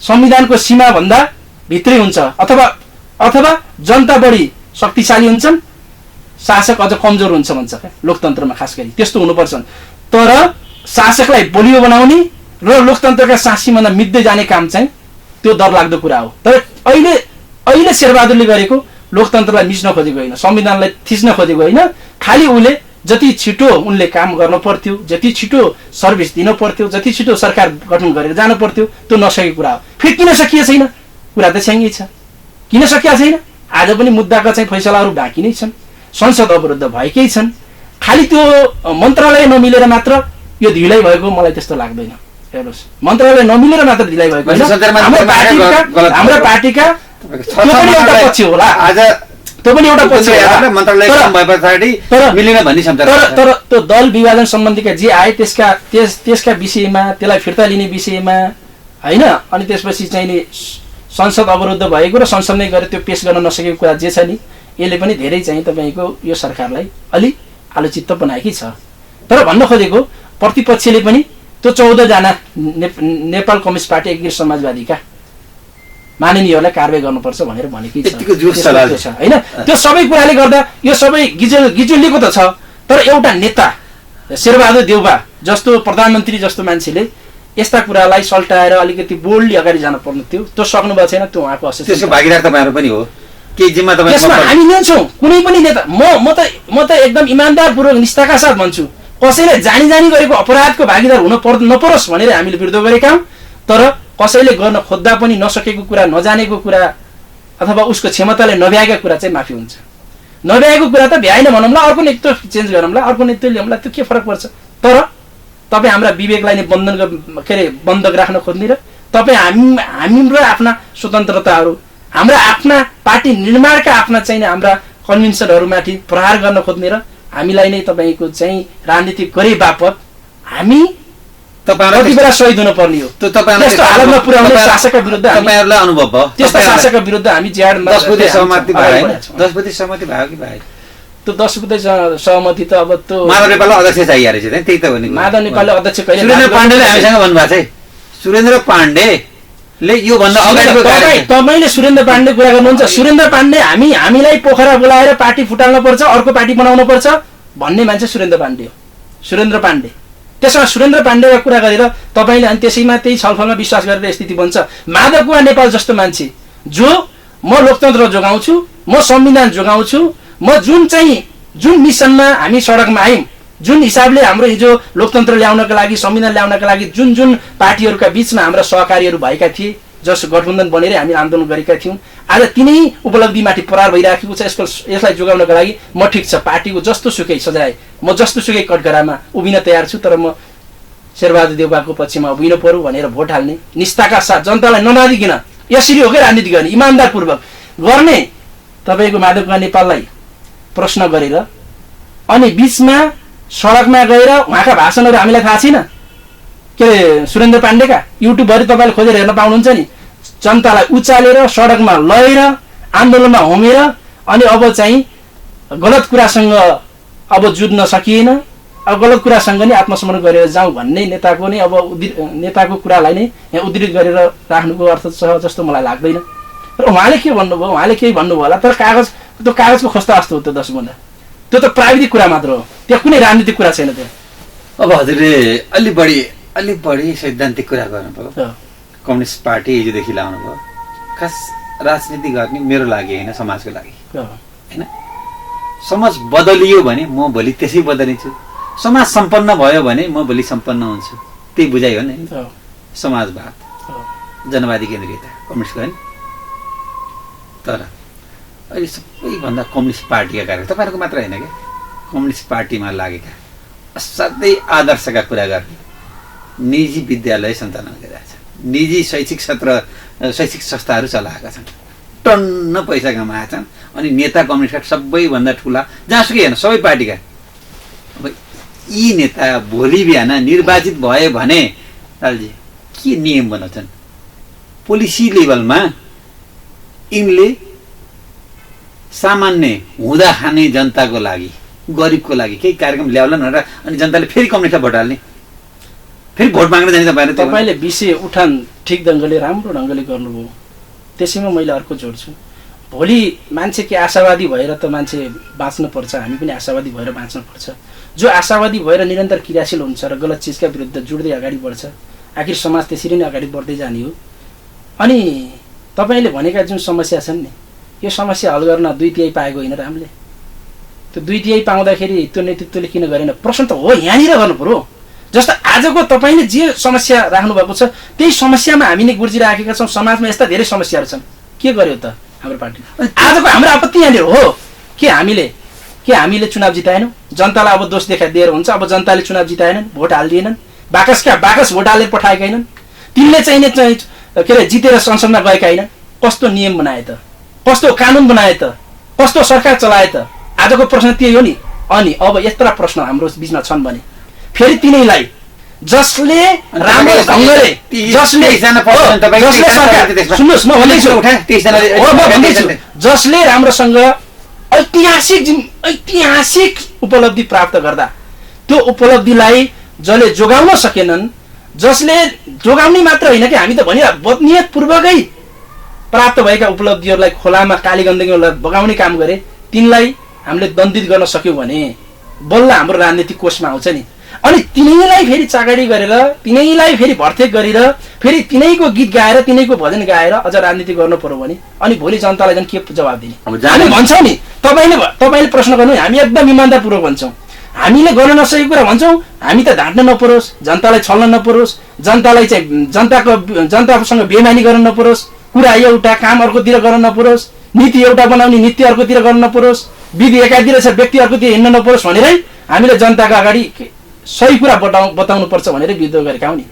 संविधानको सीमा भन्दा भित्रै हुन्छ, अथवा जनता बढी शक्तिशाली हुन्छन्, शासक अझ कमजोर हुन्छ भन्छ क्या लोकतन्त्रमा खास गरी। त्यस्तो हुनुपर्छ। तर शासकलाई बलियो बनाउने र लोकतन्त्रका साँसीभन्दा मिट्दै जाने काम चाहिँ त्यो डरलाग्दो कुरा हो। तर अहिले शेरबहादुरले गरेको लोकतन्त्रलाई मिच्न खोजेको होइन, संविधानलाई थिच्न खोजेको होइन, खालि उसले जति छिटो उनले काम गर्न पर्थ्यो, जति छिटो सर्भिस दिन पर्थ्यो, जति छिटो सरकार गठन गरेर जानु पर्थ्यो, त्यो नसकेको कुरा हो। फेरि किन सकिएको छैन? कुरा त छ्याङ्गै छ, किन सकिएको छैन? आज पनि मुद्दाका चाहिँ फैसलाहरू बाँकी नै छन्, संसद अवरुद्ध भएकै छन्। खालि त्यो मन्त्रालय नमिलेर मात्र यो ढिलाइ भएको मलाई त्यस्तो लाग्दैन। हेर्नुहोस्, मन्त्रालय नमिलेर मात्र ढिलाइ भएको होइन, हाम्रो पार्टीका त्यो पनि एउटा पक्ष होला, त्यो पनि एउटा पक्ष तर त्यो दल विभाजन सम्बन्धीका जे आए त्यसका विषयमा, त्यसलाई फिर्ता लिने विषयमा होइन, अनि त्यसपछि चाहिँ नि संसद अवरुद्ध भएको र संसदमै गएर त्यो पेश गर्न नसकेको कुरा जे छ नि, यसले पनि धेरै चाहिँ तपाईँको यो सरकारलाई अलि आलोचित बनाएकै छ। तर भन्न खोजेको प्रतिपक्षले पनि त्यो 14 जना नेपाल कम्युनिस्ट पार्टी एकीकृत समाजवादीका माननीयहरूलाई कारवाही गर्नुपर्छ भनेर भनेकै छ होइन। त्यो सबै कुराले गर्दा यो सबै गिजुलीको त छ। तर एउटा नेता शेरबहादुर देउवा जस्तो प्रधानमन्त्री जस्तो मान्छेले यस्ता कुरालाई सल्टाएर अलिकति बोल्डली अगाडि जान पर्ने थियो, त्यो सक्नु भएको छैन। त्यो उहाँको त्यसको भागीदार तपाईँहरू पनि हो, के जिम्मा तपाईँ त्यसमा हामी लिन्छौँ। कुनै पनि नेता म त एकदम इमानदारपूर्वक निष्ठाका साथ भन्छु, कसैले जानी गरेको अपराधको भागीदार हुन नपरोस् भनेर हामीले विरोध गरेका हौँ। तर कसैले गर्न खोज्दा पनि नसकेको कुरा, नजानेको कुरा अथवा उसको क्षमताले नभ्याएका कुरा चाहिँ माफी हुन्छ। नभ्याएको कुरा त भ्याएन भनौँला, अर्को नेतृत्व चेन्ज गरौँला, अर्को नेतृत्व ल्याउँला, त्यो के फरक पर्छ? तर तपाईँ हाम्रा विवेकलाई नै बन्धक राख्न खोज्ने र तपाईँ हाम्रो आफ्ना स्वतन्त्रताहरू, हाम्रा आफ्ना पार्टी निर्माणका आफ्ना चाहिँ हाम्रा कन्भेन्सनहरूमाथि प्रहार गर्न खोज्ने र हामीलाई नै तपाईँको चाहिँ राजनीतिक गरे बापत हामी कति बेला शहीद हुन पर्ने हो त्यस्तो हालतमा पुर्याउने शासकका विरुद्ध तपाईहरुलाई अनुभव भयो त्यस्ता शासकका विरुद्ध हामी ज्याडमा 10 बुँदे सहमति भयो 10 बुँदे सहमति भयो कि भएन त्यो 10 बुँदे सहमति त अब त्यो माधव नेपालले अध्यक्ष चाहिएको रहेछ त्यही त हो नि माधव नेपालले अध्यक्ष कहिले सुरेन्द्र पाण्डेले हामीसँग भन्नुभएको छ सुरेन्द्र पाण्डेले यो भन्दा अगाडिको तपाईले सुरेन्द्र पाण्डे कुरा गर्नुहुन्छ सुरेन्द्र पाण्डे हामीलाई पोखरा बोलाएर पार्टी फुटाल्न पर्छ अर्को पार्टी बनाउनु पर्छ भन्ने मान्छे सुरेन्द्र पाण्डे हो सुरेन्द्र पाण्डे त्यसमा सुरेन्द्र पाण्डेका कुरा गरेर तपाईले अनि त्यसैमा त्यही छलफलमा विश्वास गरेर स्थिति बन्छ माधव कुमार नेपाल जस्तो मान्छे जो म लोकतन्त्र जोगाउँछु म संविधान जोगाउँछु म जुन मिसनमा हामी सडकमा आयौं जुन हिसाबले हाम्रो हिजो लोकतन्त्र ल्याउनका लागि संविधान ल्याउनका लागि जुन पार्टीहरूका बीचमा हाम्रा सहकारीहरू भएका थिए जस गठबन्धन बनेर हामी आन्दोलन गरेका थियौं आज तिनै उपलब्धिमाथि प्रहार भइराखेको छ यसलाई जोगाउनका लागि म ठिक छ पार्टीको जस्तो सुकै सजाय म जस्तो सुकै कटघरामा उभिन तयार छु तर म शेरबहादुर देउवाको पक्षमा उभिन पर्यो भनेर भोट हाल्ने निष्ठाका साथ जनतालाई ननादिकन यसरी हो के राजनीति गर्ने इमानदारपूर्वक गर्ने तपाईको माधव कुमार नेपाललाई प्रश्न गरेर अनि बीचमा सडकमा गएर उहाँका भाषणहरू हामीलाई थाहा छैन के सुरेन्द्र पाण्डेका युट्युबहरु तपाईले खोजेर हेर्न पाउनुहुन्छ नि जनतालाई उचालेर सडकमा लगेर आन्दोलनमा होमेर अनि अब चाहिँ गलत कुरासँग अब जुझ्न सकिएन अब गलत कुरासँग नि आत्मसमर्पण गरेर जाउँ भन्ने नेताको नै अब नेताको कुरालाई नै यहाँ उद्धृत गरेर राख्नुको अर्थ छ जस्तो मलाई लाग्दैन र उहाँले के भन्नुभयो उहाँले केही भन्नुभयो होला तर त्यो कागजको खोस्ता जस्तो हो त्यो 10 बुँदा त्यो त प्राविधिक कुरा मात्र हो त्यहाँ कुनै राजनीतिक कुरा छैन त्यहाँ अब हजुरले अलि बढी सैद्धान्तिक कुरा गर्नुभयो कम्युनिस्ट पार्टी हिजोदेखि लाउनु भयो खास राजनीति गर्ने मेरो लागि होइन समाजको लागि होइन समाज बदलियो भने म भोलि त्यसै बदलिन्छु समाज सम्पन्न भयो भने म भोलि सम्पन्न हुन्छु त्यही बुझाइ हो नि समाजवाद जनवादी केन्द्रीयता कम्युनिस्ट होइन तर अहिले सबैभन्दा कम्युनिस्ट पार्टीका कार्य तपाईँहरूको मात्र होइन क्या कम्युनिस्ट पार्टीमा लागेका असाध्यै आदर्शका कुरा गर्ने निजी विद्यालय सञ्चालन गरिरहेका छन् निजी शैक्षिक संस्थाहरू चलाएका छन् टन्न पैसा कमाएका छन् अनि नेता कम्युनिस्टका सबैभन्दा ठुला जहाँसुकै होइन सबै पार्टीका अब यी नेता भोलि बिहान निर्वाचित भए भने लालजी के नियम बनाउँछन् पोलिसी लेभलमा यिनले सामान्य हुँदा खाने जनताको लागि गरिबको लागि केही कार्यक्रम ल्याउलान् भनेर अनि जनताले फेरि कम्युनिस्टलाई भोट हाल्ने फेरि भोट माग्न जाने तपाईले विषय उठान ठिक ढङ्गले राम्रो ढङ्गले गर्नुभयो त्यसैमा मैले अर्को जोड्छु भोलि मान्छे के आशावादी भएर त मान्छे बाँच्न पर्छ हामी पनि आशावादी भएर बाँच्न पर्छ जो आशावादी भएर निरन्तर क्रियाशील हुन्छ र गलत चिजका विरुद्ध जुड्दै अगाडि बढ्छ आखिर समाज त्यसरी नै अगाडि बढ्दै जाने हो अनि तपाईले भनेका जुन समस्या छन् नि यो समस्या हल गर्न 2/3 पाएको होइन र हामीले त्यो 2/3 पाउँदाखेरि त्यो नेतृत्वले किन गरेन प्रश्न त हो यहाँनिर गर्नु पर्यो जस्तो आजको तपाईले जे समस्या राख्नु भएको छ त्यही समस्यामा हामी नै गुर्जिराखेका छौँ समाजमा यस्ता धेरै समस्याहरू छन् के गर्यो त हाम्रो पार्टी आजको हाम्रो आपत्ति यहाँनिर हो के हामीले चुनाव जिताएनौँ जनतालाई अब दोष दिएर हुन्छ अब जनताले चुनाव जिताएनन् भोट हालिदिएनन् बाकस भोट हालेर पठाएका हैनन् तिनले चाहिँ के अरे जितेर संसदमा गएका हैनन् कस्तो नियम बनाए त कस्तो कानुन बनाए त कस्तो सरकार चलाए त आजको प्रश्न त्यही हो नि अनि अब यस्ता प्रश्न हाम्रो बीचमा छन् भने फेरि तिनैलाई जसले राम्रो ढङ्गले जसले राम्रोसँग ऐतिहासिक उपलब्धि प्राप्त गर्दा त्यो उपलब्धिलाई जसले जोगाउन सकेनन् जसले जोगाउने मात्र होइन कि हामी त भनिरह बदनियतपूर्वकै प्राप्त भएका उपलब्धिहरूलाई खोलामा काली गण्डकीमा बगाउने काम गरे तिनलाई हामीले दण्डित गर्न सक्यौँ भने बल्ल हाम्रो राजनीतिक कोषमा आउँछ नि अनि तिनैलाई फेरि चाकडी गरेर तिनैलाई फेरि भर्तेक गरेर फेरि तिनैको गीत गाएर तिनैको भजन गाएर अझ राजनीति गर्नु पर्यो भने अनि भोलि जनतालाई झन् के जवाब दिने हामी भन्छौँ नि तपाईँले प्रश्न गर्नु हामी एकदम इमान्दारपूर्वक भन्छौँ हामीले गर्न नसकेको कुरा भन्छौँ हामी त ढाँट्न नपरोस् जनतालाई छल्न नपरोस् जनतालाई चाहिँ जनतासँग बेइमानी गर्न नपरोस् कुरा एउटा काम अर्कोतिर गर्न नपरोस् नीति एउटा बनाउने नीति अर्कोतिर गर्न नपरोस् विधि एकातिर छ व्यक्ति अर्कोतिर हिँड्न नपरोस् भनेरै हामीले जनताको अगाडि सही कुरा बताउनु पर्छ भनेर विद्रोह गरेका हौ नि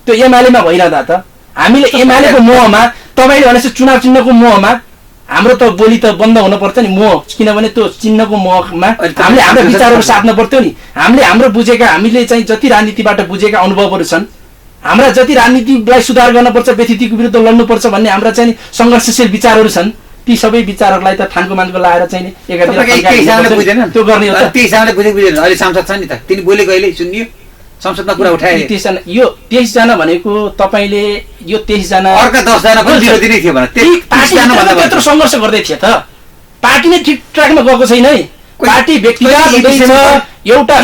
त्यो एमालेमा भइरहँदा त हामीले एमालेको मोहमा तपाईले भनेपछि चुनाव चिन्हको मोहमा हाम्रो त बोली त बन्द हुन पर्छ नि मोह किनभने त्यो चिन्हको मोहमा हामीले हाम्रो विचारहरू साध्न पर्थ्यो नि हामीले हाम्रो बुझेका हामीले चाहिँ जति राजनीतिबाट बुझेका अनुभवहरू छन् हाम्रा जति राजनीतिलाई सुधार गर्नुपर्छ, व्यथितिको विरुद्ध लड्नुपर्छ भन्ने हाम्रा चाहिँ सङ्घर्षशील विचारहरू छन्, ती सबै विचारहरूलाई त थानको मानको लाएर चाहिँ त्यो गर्ने हो। त्यही हिसाबले बुझेन अहिले सांसद छ नि त, तिनी बोलेको अहिले सुनियो, संसदमा कुरा उठाए। 23जना, यो 23जना भनेको तपाईँले यो 23जना अर्का 10जना पनि विरोधी नै थियो भने त्यत्रो सङ्घर्ष गर्दै थिए त, पार्टी नै ठिक ट्र्याकमा गएको छैन है। पार्टी व्यक्तिगत हुँदैछ, एउटा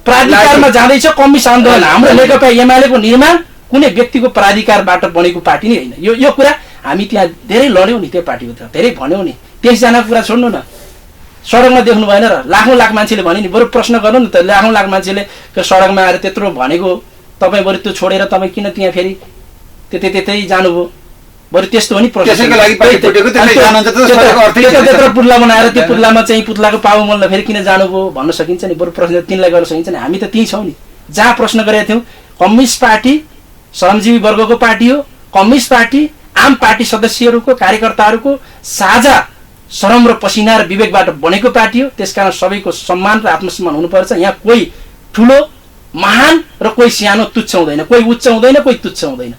प्राधिकारमा जाँदैछ, कम्युनिस्ट आन्दोलन हाम्रो नेकपा एमालेको निर्माण कुनै व्यक्तिको प्राधिकारबाट बनेको पार्टी नै होइन। यो कुरा हामी त्यहाँ धेरै लड्यौँ नि, त्यो पार्टीभित्र धेरै भन्यौँ नि। 23जनाको कुरा छोड्नु न, सडकमा देख्नु भएन र लाखौँ मान्छेले भने नि, बरु प्रश्न गर्नु नि त, लाखौँ मान्छेले सडकमा आएर त्यत्रो भनेको तपाईँ बरु त्यो छोडेर तपाईँ किन त्यहाँ फेरि त्यतै जानुभयो? बरु त्यस्तो हो नि प्रश्न। त्यत्रो पुतला बनाएर त्यो पुतलामा चाहिँ पुतलाको पाउ मोल्न फेरि किन जानुभयो भन्न सकिन्छ नि, बरु प्रश्न तिनलाई गर्न सकिन्छ नि। हामी त त्यहीँ छौँ नि जहाँ प्रश्न गरेका थियौँ। कम्युनिस्ट पार्टी श्रमजीवी वर्गको पार्टी हो, कम्युनिस्ट पार्टी आम पार्टी सदस्यहरूको कार्यकर्ताहरूको साझा श्रम र पसिना र विवेकबाट बनेको पार्टी हो। त्यसकारण सबैको सम्मान र आत्मसम्मान हुनुपर्छ। यहाँ कोही ठुलो महान र कोही सानो तुच्छ हुँदैन, कोही उच्च हुँदैन, कोही तुच्छ हुँदैन।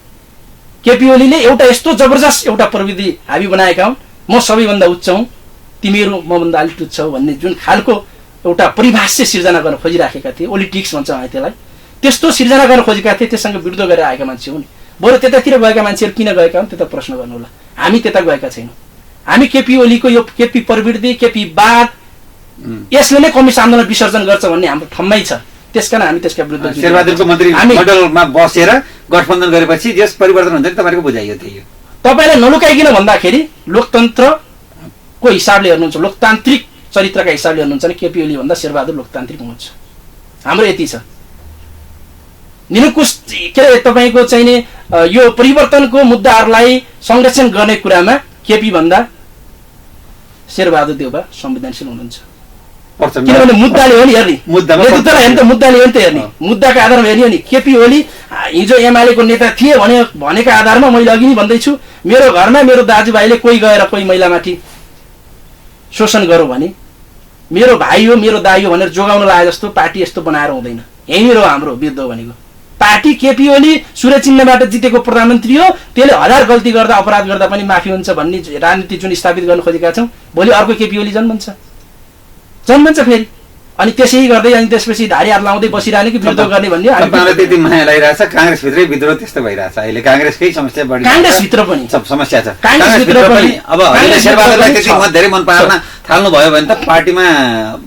केपी ओलीले एउटा यस्तो जबरजस्त एउटा प्रविधि हाबी बनाएका हुन्, म सबैभन्दा उच्च हुँ, तिमीहरू मभन्दा अलिक तुच्छ हो भन्ने जुन खालको एउटा परिभाष्य सिर्जना गर्न खोजिराखेका थिए, ओलिटिक्स भन्छ हामी त्यसलाई, त्यस्तो सिर्जना गर्न खोजेका थिए। त्यससँग विरुद्ध गरेर आएका मान्छे हुन्। बरु त्यतातिर गएका मान्छेहरू किन गएका हुन् त्यता प्रश्न गर्नु होला। हामी त्यता गएका छैनौँ। हामी केपी ओलीको यो केपी प्रवृत्ति, केपी वाद, यसले नै कम्युनिस्ट आन्दोलन विसर्जन गर्छ भन्ने हाम्रो ठम्मै छ। त्यसकारण हामी त्यसका विरुद्ध शेरबहादुरको मन्त्रीमण्डलमा बसेर गठबन्धन गरेपछि देश परिवर्तन हुन्छ नि, तपाईँको बुझाइयो त्यही हो। तपाईँलाई नलुकाइकिन भन्दाखेरि लोकतन्त्रको हिसाबले हेर्नुहुन्छ, लोकतान्त्रिक चरित्रका हिसाबले हेर्नुहुन्छ भने केपी ओली भन्दा शेरबहादुर लोकतान्त्रिक हुनुहुन्छ। हाम्रो यति छ। निरङ्कुश के अरे तपाईँको चाहिने यो परिवर्तनको मुद्दाहरूलाई संरक्षण गर्ने कुरामा केपी भन्दा शेरबहादुर देउबा संवेदनशील हुनुहुन्छ। किनभने मुद्दाले हो नि हेर्ने, नेतृत्वलाई हेर्ने त मुद्दाले हो नि त हेर्ने, मुद्दाको आधारमा हेर्ने हो नि। केपी ओली हिजो एमालेको नेता थिए भनेका आधारमा मैले अघि नै भन्दैछु, मेरो घरमा मेरो दाजुभाइले कोही गएर कोही महिलामाथि शोषण गरौँ भने मेरो भाइ हो मेरो दाइ हो भनेर जोगाउन लागे जस्तो पार्टी यस्तो बनाएर हुँदैन। यहीँनिर हो हाम्रो विरुद्ध भनेको। पार्टी केपी ओली सूर्य चिन्हबाट जितेको प्रधानमन्त्री हो, त्यसले 1000 गल्ती गर्दा अपराध गर्दा पनि माफी हुन्छ भन्ने राजनीति जुन स्थापित गर्न खोजेका छौँ, भोलि अर्को केपी ओली जन्मन्छ फेरि। अनि त्यसै गर्दै अनि त्यसपछि धारी हात लाउँदै बसिरहने कि विरोध गर्ने भन्ने त्यति माया लागिरहेछ। काङ्ग्रेसभित्रै विद्रोह त्यस्तो भइरहेछ अहिले। काङ्ग्रेसकै समस्या बढी, काङ्ग्रेसभित्र पनि समस्या छ। काङ्ग्रेसभित्र पनि अब अहिले शेरबहादुरलाई त्यति धेरै मन पार्न थाल्नु भयो भने त पार्टीमा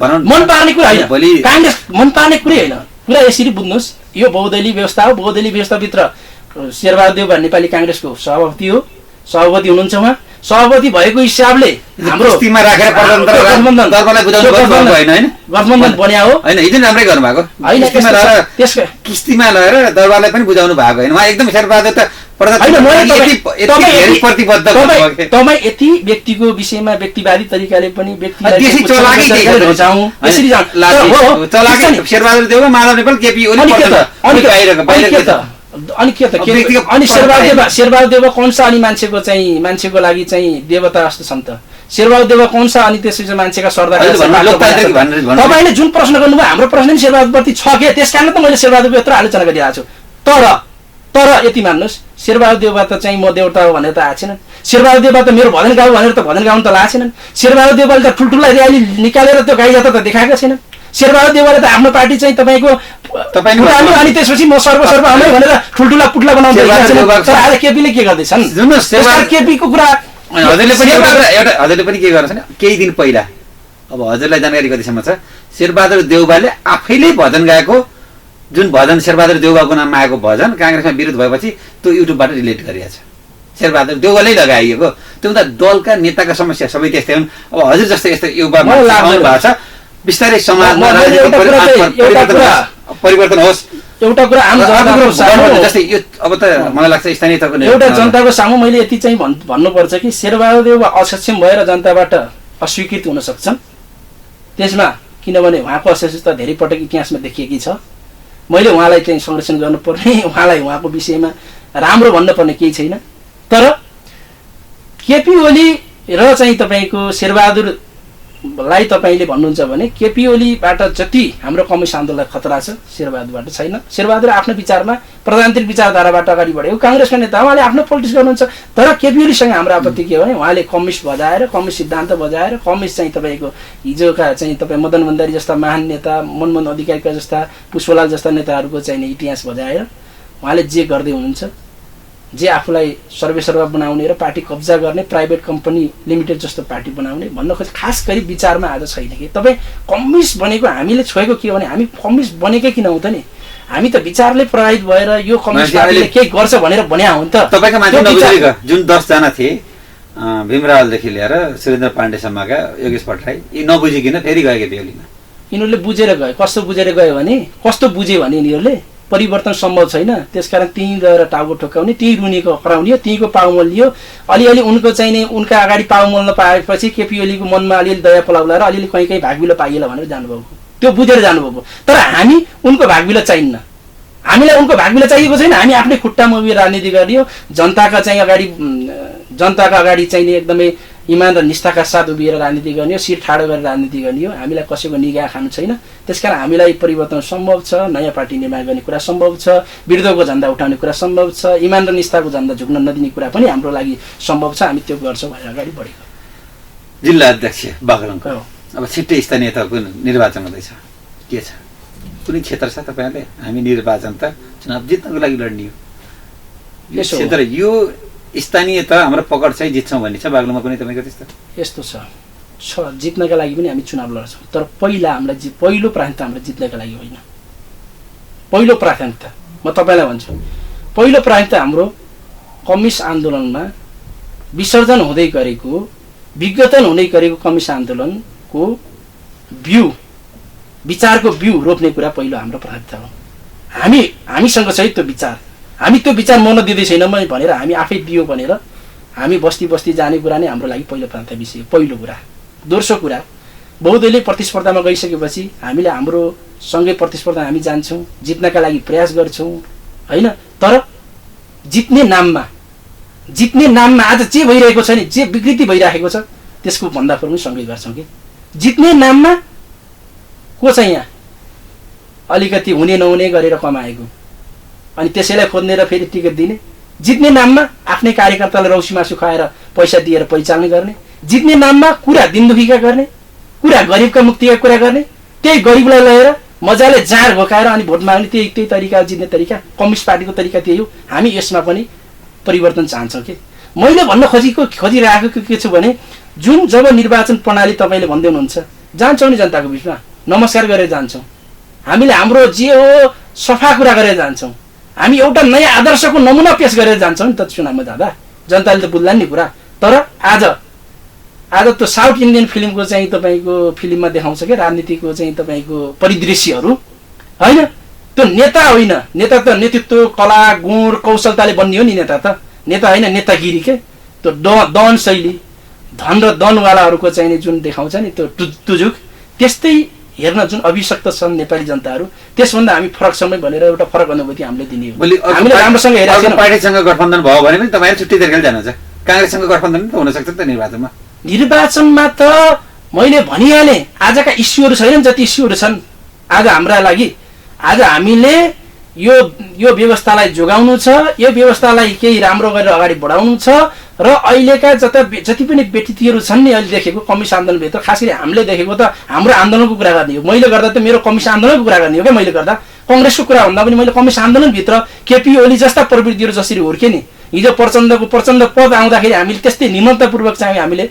भनौँ मन पार्ने कुरा होइन, भोलि काङ्ग्रेस मन पार्ने कुरै होइन। कुरा यसरी बुझ्नुहोस्, यो बहुदलीय व्यवस्था हो। बहुदलीय व्यवस्थाभित्र शेरबहादुर देउबा नेपाली काङ्ग्रेसको सभापति हो, सभापति हुनुहुन्छ उहाँ। सभापति भएको हिसाबले हाम्रो गठबन्धन बन्या हो होइन। हिजो राम्रै गर्नुभएको, किस्तीमा लगेर दरबारलाई पनि बुझाउनु भएको होइन। उहाँ एकदम शेरबहादुर त तपाईँ यति व्यक्तिको विषयमा व्यक्तिवादी तरिकाले पनि शेरबहादुर देउबा माधव नेपाल केपी ओली अनि के त अनि शेरबहादुर देउबा कौन सा अनि मान्छेको लागि चाहिँ देवता जस्तो छ नि त। शेरबहादुर देउबा कौन सा अनि त्यसपछि मान्छेका सरदार। तपाईँले जुन प्रश्न गर्नुभयो हाम्रो प्रश्न पनि शेरबहादुरप्रति छ के, त्यस कारण त मैले शेरबहादुरको यत्रो आलोचना गरिरहेको छु। तर यति मान्नुहोस्, शेरबहादुर देउबा त चाहिँ म देउता हो भनेर त आएको छैनन्। शेरबहादुर देउबा त मेरो भजन गाउँ भनेर त भजन गाउनु त लाएको छैनन्। शेरबहादुर देउबाले त ठुल्ठुला र्याली निकालेर त्यो गाई जात्रा त देखाएका छैनन्। शेरबहादुर देउबाले त आफ्नो पार्टी चाहिँ तपाईँको अनि त्यसपछि म सर्वसर्व आउने भनेर ठुल्ठुला पुट्ला बनाउँदै आज केपीले के गर्दैछन्? केपीको कुरा हजुरले पनि के गर्छ भने केही दिन पहिला, अब हजुरलाई जानकारी कतिसम्म छ, शेरबहादुर देउबाले आफैले भजन गाएको जुन भजन शेरबहादुर देउबाको नाममा आएको भजन काङ्ग्रेसमा विरोध भएपछि त्यो युट्युबबाट रिलेट गरिएको छ। शेरबहादुर देउबाले लगाइएको त्यो हुँदा दलका नेताका समस्या सबै त्यस्तै हुन्। अब हजुर जस्तो यस्तो युवा आउनु भएको छ, बिस्तारै समाजमा परिवर्तन होस्। एउटा कुरा जस्तै यो अब त मलाई लाग्छ स्थानीय तहको एउटा जनताको सामु मैले यति चाहिँ भन्नुपर्छ कि शेरबहादुर देउबा असक्षम भएर जनताबाट अस्वीकृत हुन सक्छन्। त्यसमा किनभने उहाँको असक्षमता धेरै पटक इतिहासमा देखिएकी छ। मैले उहाँलाई चाहिँ संरक्षण गर्नुपर्ने, उहाँलाई उहाँको विषयमा राम्रो भन्नुपर्ने केही छैन। तर केपी ओली र चाहिँ तपाईँको शेरबहादुर लाई तपाईँले भन्नुहुन्छ भने केपी ओलीबाट जति हाम्रो कम्युनिस्ट आन्दोलनलाई खतरा छ शेरबहादुरबाट छैन। शेरबहादुर आफ्नो विचारमा प्रजातान्त्रिक विचारधाराबाट अगाडि बढेको काङ्ग्रेसका नेता उहाँले आफ्नो पोलिटिक्स गर्नुहुन्छ। तर केपी ओलीसँग हाम्रो आपत्ति के हो भने उहाँले कम्युनिस्ट बजाएर कम्युनिस्ट सिद्धान्त बजाएर कम्युनिस्ट चाहिँ तपाईँको हिजोका चाहिँ तपाईँ मदन भण्डारी जस्ता महान नेता मनमोहन अधिकारीका जस्ता पुष्पलाल जस्ता नेताहरूको चाहिँ इतिहास बजाएर उहाँले जे गर्दै हुनुहुन्छ, जे आफूलाई सर्वेसर्वा बनाउने र पार्टी कब्जा गर्ने प्राइभेट कम्पनी लिमिटेड जस्तो पार्टी बनाउने भन्न खोज खास गरी विचारमा आज छैन कि तपाईँ कम्युनिस्ट बनेको हामीले छोएको के हो भने हामी कम्युनिस्ट बनेकै किन हुँदैन नि, हामी त विचारले प्रभावित भएर यो कम्युनिस्ट पार्टीले केही गर्छ भनेर भन्या हो नि त। तपाईँका मान्छे नबुझेका जुन 10 जना थिए भीमरावलदेखि लिएर सुरेन्द्र पाण्डेसम्मका योगेश भट्टराई यी नबुझिकन फेरि गए केपी ओलीमा। यिनीहरूले बुझेर गए। कस्तो बुझेर गयो भने कस्तो बुझे भने यिनीहरूले परिवर्तन सम्भव छैन, त्यसकारण त्यहीँ गएर टाउको ठोक्काउने, त्यहीँ रुनीको कराउने, त्यहीँको पाउमल लियो। अलिअलि उनको चाहिँ नि उनका अगाडि पाउमल नपाएपछि केपी ओलीको मनमा अलिअलि दया पलाउला र अलिअलि कहीँ कहीँ भागबिलो पाइएला भनेर जानुभएको, त्यो बुझेर जानुभएको। तर हामी उनको भागबिलो चाहिन्न, हामीलाई उनको भागबिलो चाहिएको छैन। हामी आफ्नै खुट्टामा उभिएर राजनीति गर्ने हो, जनताका अगाडि चाहिँ एकदमै इमान र निष्ठाका साथ उभिएर राजनीति गर्ने हो, शिर ठाडो गरेर राजनीति गर्ने हो। हामीलाई कसैको निगाह खानु छैन। त्यसकारण हामीलाई परिवर्तन सम्भव छ, नयाँ पार्टी निर्माण गर्ने कुरा सम्भव छ, विरुद्धको झन्डा उठाउने कुरा सम्भव छ, इमान र निष्ठाको झन्डा झुक्न नदिने कुरा पनि हाम्रो लागि सम्भव छ। हामी त्यो गर्छौँ भनेर अगाडि बढेको। जिल्ला अध्यक्ष बागलुङको अब छिट्टै स्थानीय तहको निर्वाचन हुँदैछ, के छ कुनै क्षेत्र छ तपाईँहरूले हामी निर्वाचन त चुनाव जित्नको लागि लड्ने हो, यो क्षेत्र यो स्थानीय त हाम्रो पकड चाहिँ जित्छौँ भन्ने छ बागलुङमा कुनै तपाईँको त्यस्तो? यस्तो छ जित्नका लागि पनि हामी चुनाव लड्छौँ, तर पहिला हामीलाई पहिलो प्राथमिकता हाम्रो जित्नका लागि होइन। पहिलो प्राथमिकता म तपाईँलाई भन्छु, पहिलो प्राथमिकता हाम्रो कम्युनिस्ट आन्दोलनमा विसर्जन हुँदै गरेको विघटन हुँदै गरेको कम्युनिस्ट आन्दोलनको बिउ विचारको बिउ रोप्ने कुरा पहिलो हाम्रो प्राथमिकता हो। हामीसँग चाहिँ त्यो विचार, हामी त्यो विचार मर्न दिँदै छैनौँ भनेर हामी आफै दियो भनेर हामी बस्ती बस्ती जाने कुरा नै हाम्रो लागि पहिलो प्राथमिकता विषय, पहिलो कुरा। दोस्रो कुरा, बहुदलीय प्रतिस्पर्धामा गइसकेपछि हामीले हाम्रो सँगै प्रतिस्पर्धा हामी जान्छौँ, जित्नका लागि प्रयास गर्छौँ होइन। तर जित्ने नाममा आज जे भइरहेको छ नि, जे विकृति भइरहेको छ त्यसको भन्दाफोर पनि सँगै गर्छौँ कि जित्ने नाममा को चाहिँ यहाँ अलिकति हुने नहुने गरेर कमाएको अनि त्यसैलाई खोज्ने र फेरि टिकट दिने, जित्ने नाममा आफ्नै कार्यकर्तालाई रौसी मासु खुवाएर पैसा दिएर परिचालन गर्ने, जित्ने नाममा कुरा दिनदुखीका गर्ने, कुरा गरिबका मुक्तिका कुरा गर्ने, त्यही गरिबलाई लिएर मजाले जाँड भोकाएर अनि भोट माग्ने, त्यही तरिका जित्ने तरिका कम्युनिस्ट पार्टीको तरिका त्यही हो। हामी यसमा पनि परिवर्तन चाहन्छौँ कि मैले भन्न खोजिरहेको के छु भने जुन जब निर्वाचन प्रणाली तपाईँले भन्दै हुनुहुन्छ जान्छौँ नि जनताको बिचमा नमस्कार गरेर जान्छौँ, हामीले हाम्रो जे हो सफा कुरा गरेर जान्छौँ, हामी एउटा नयाँ आदर्शको नमुना पेश गरेर जान्छौँ नि त चुनावमा जाँदा, जनताले त बुझ्ला नि कुरा। तर आज त्यो साउथ इन्डियन फिल्मको चाहिँ तपाईँको फिल्ममा देखाउँछ क्या राजनीतिको चाहिँ तपाईँको परिदृश्यहरू होइन, त्यो नेता होइन, नेता त नेतृत्व कला गुण कौशलताले बन्ने हो नि नेता त, नेता होइन नेतागिरी के त्यो दन शैली धन र दनवालाहरूको चाहिँ जुन देखाउँछ नि त्यो तुजुक, त्यस्तै हेर्न जुन अभिशक्त छन् नेपाली जनताहरू त्यसभन्दा हामी फरक छौँ भनेर एउटा फरक अनुभूति हामीले दिने हो। हामीले राम्रोसँग हेरेको छैनौँ। पार्टीसँग गठबन्धन भयो भने पनि तपाईँहरू छुट्टै तरिकाले जानुहुन्छ, काङ्ग्रेससँग गठबन्धन त हुन सक्छ नि त निर्वाचनमा त मैले भनिहालेँ आजका इस्युहरू छैनन् जति इस्युहरू छन् आज हाम्रा लागि। आज हामीले यो व्यवस्थालाई जोगाउनु छ, यो व्यवस्थालाई केही राम्रो गरेर अगाडि बढाउनु छ र अहिलेका जति पनि व्यक्तिहरू छन् नि अहिले देखेको कम्युनिस्ट आन्दोलनभित्र खास गरी हामीले देखेको त हाम्रो आन्दोलनको कुरा गर्ने हो। मैले गर्दा त मेरो कम्युनिस्ट आन्दोलनको कुरा गर्ने हो क्या, मैले गर्दा कङ्ग्रेसको कुरा भन्दा पनि मैले कम्युनिस्ट आन्दोलनभित्र केपी ओली जस्ता प्रवृत्तिहरू जसरी हुर्के नि हिजो प्रचण्ड पद आउँदाखेरि हामीले त्यस्तै निमन्त्रपूर्वक चाहिँ हामीले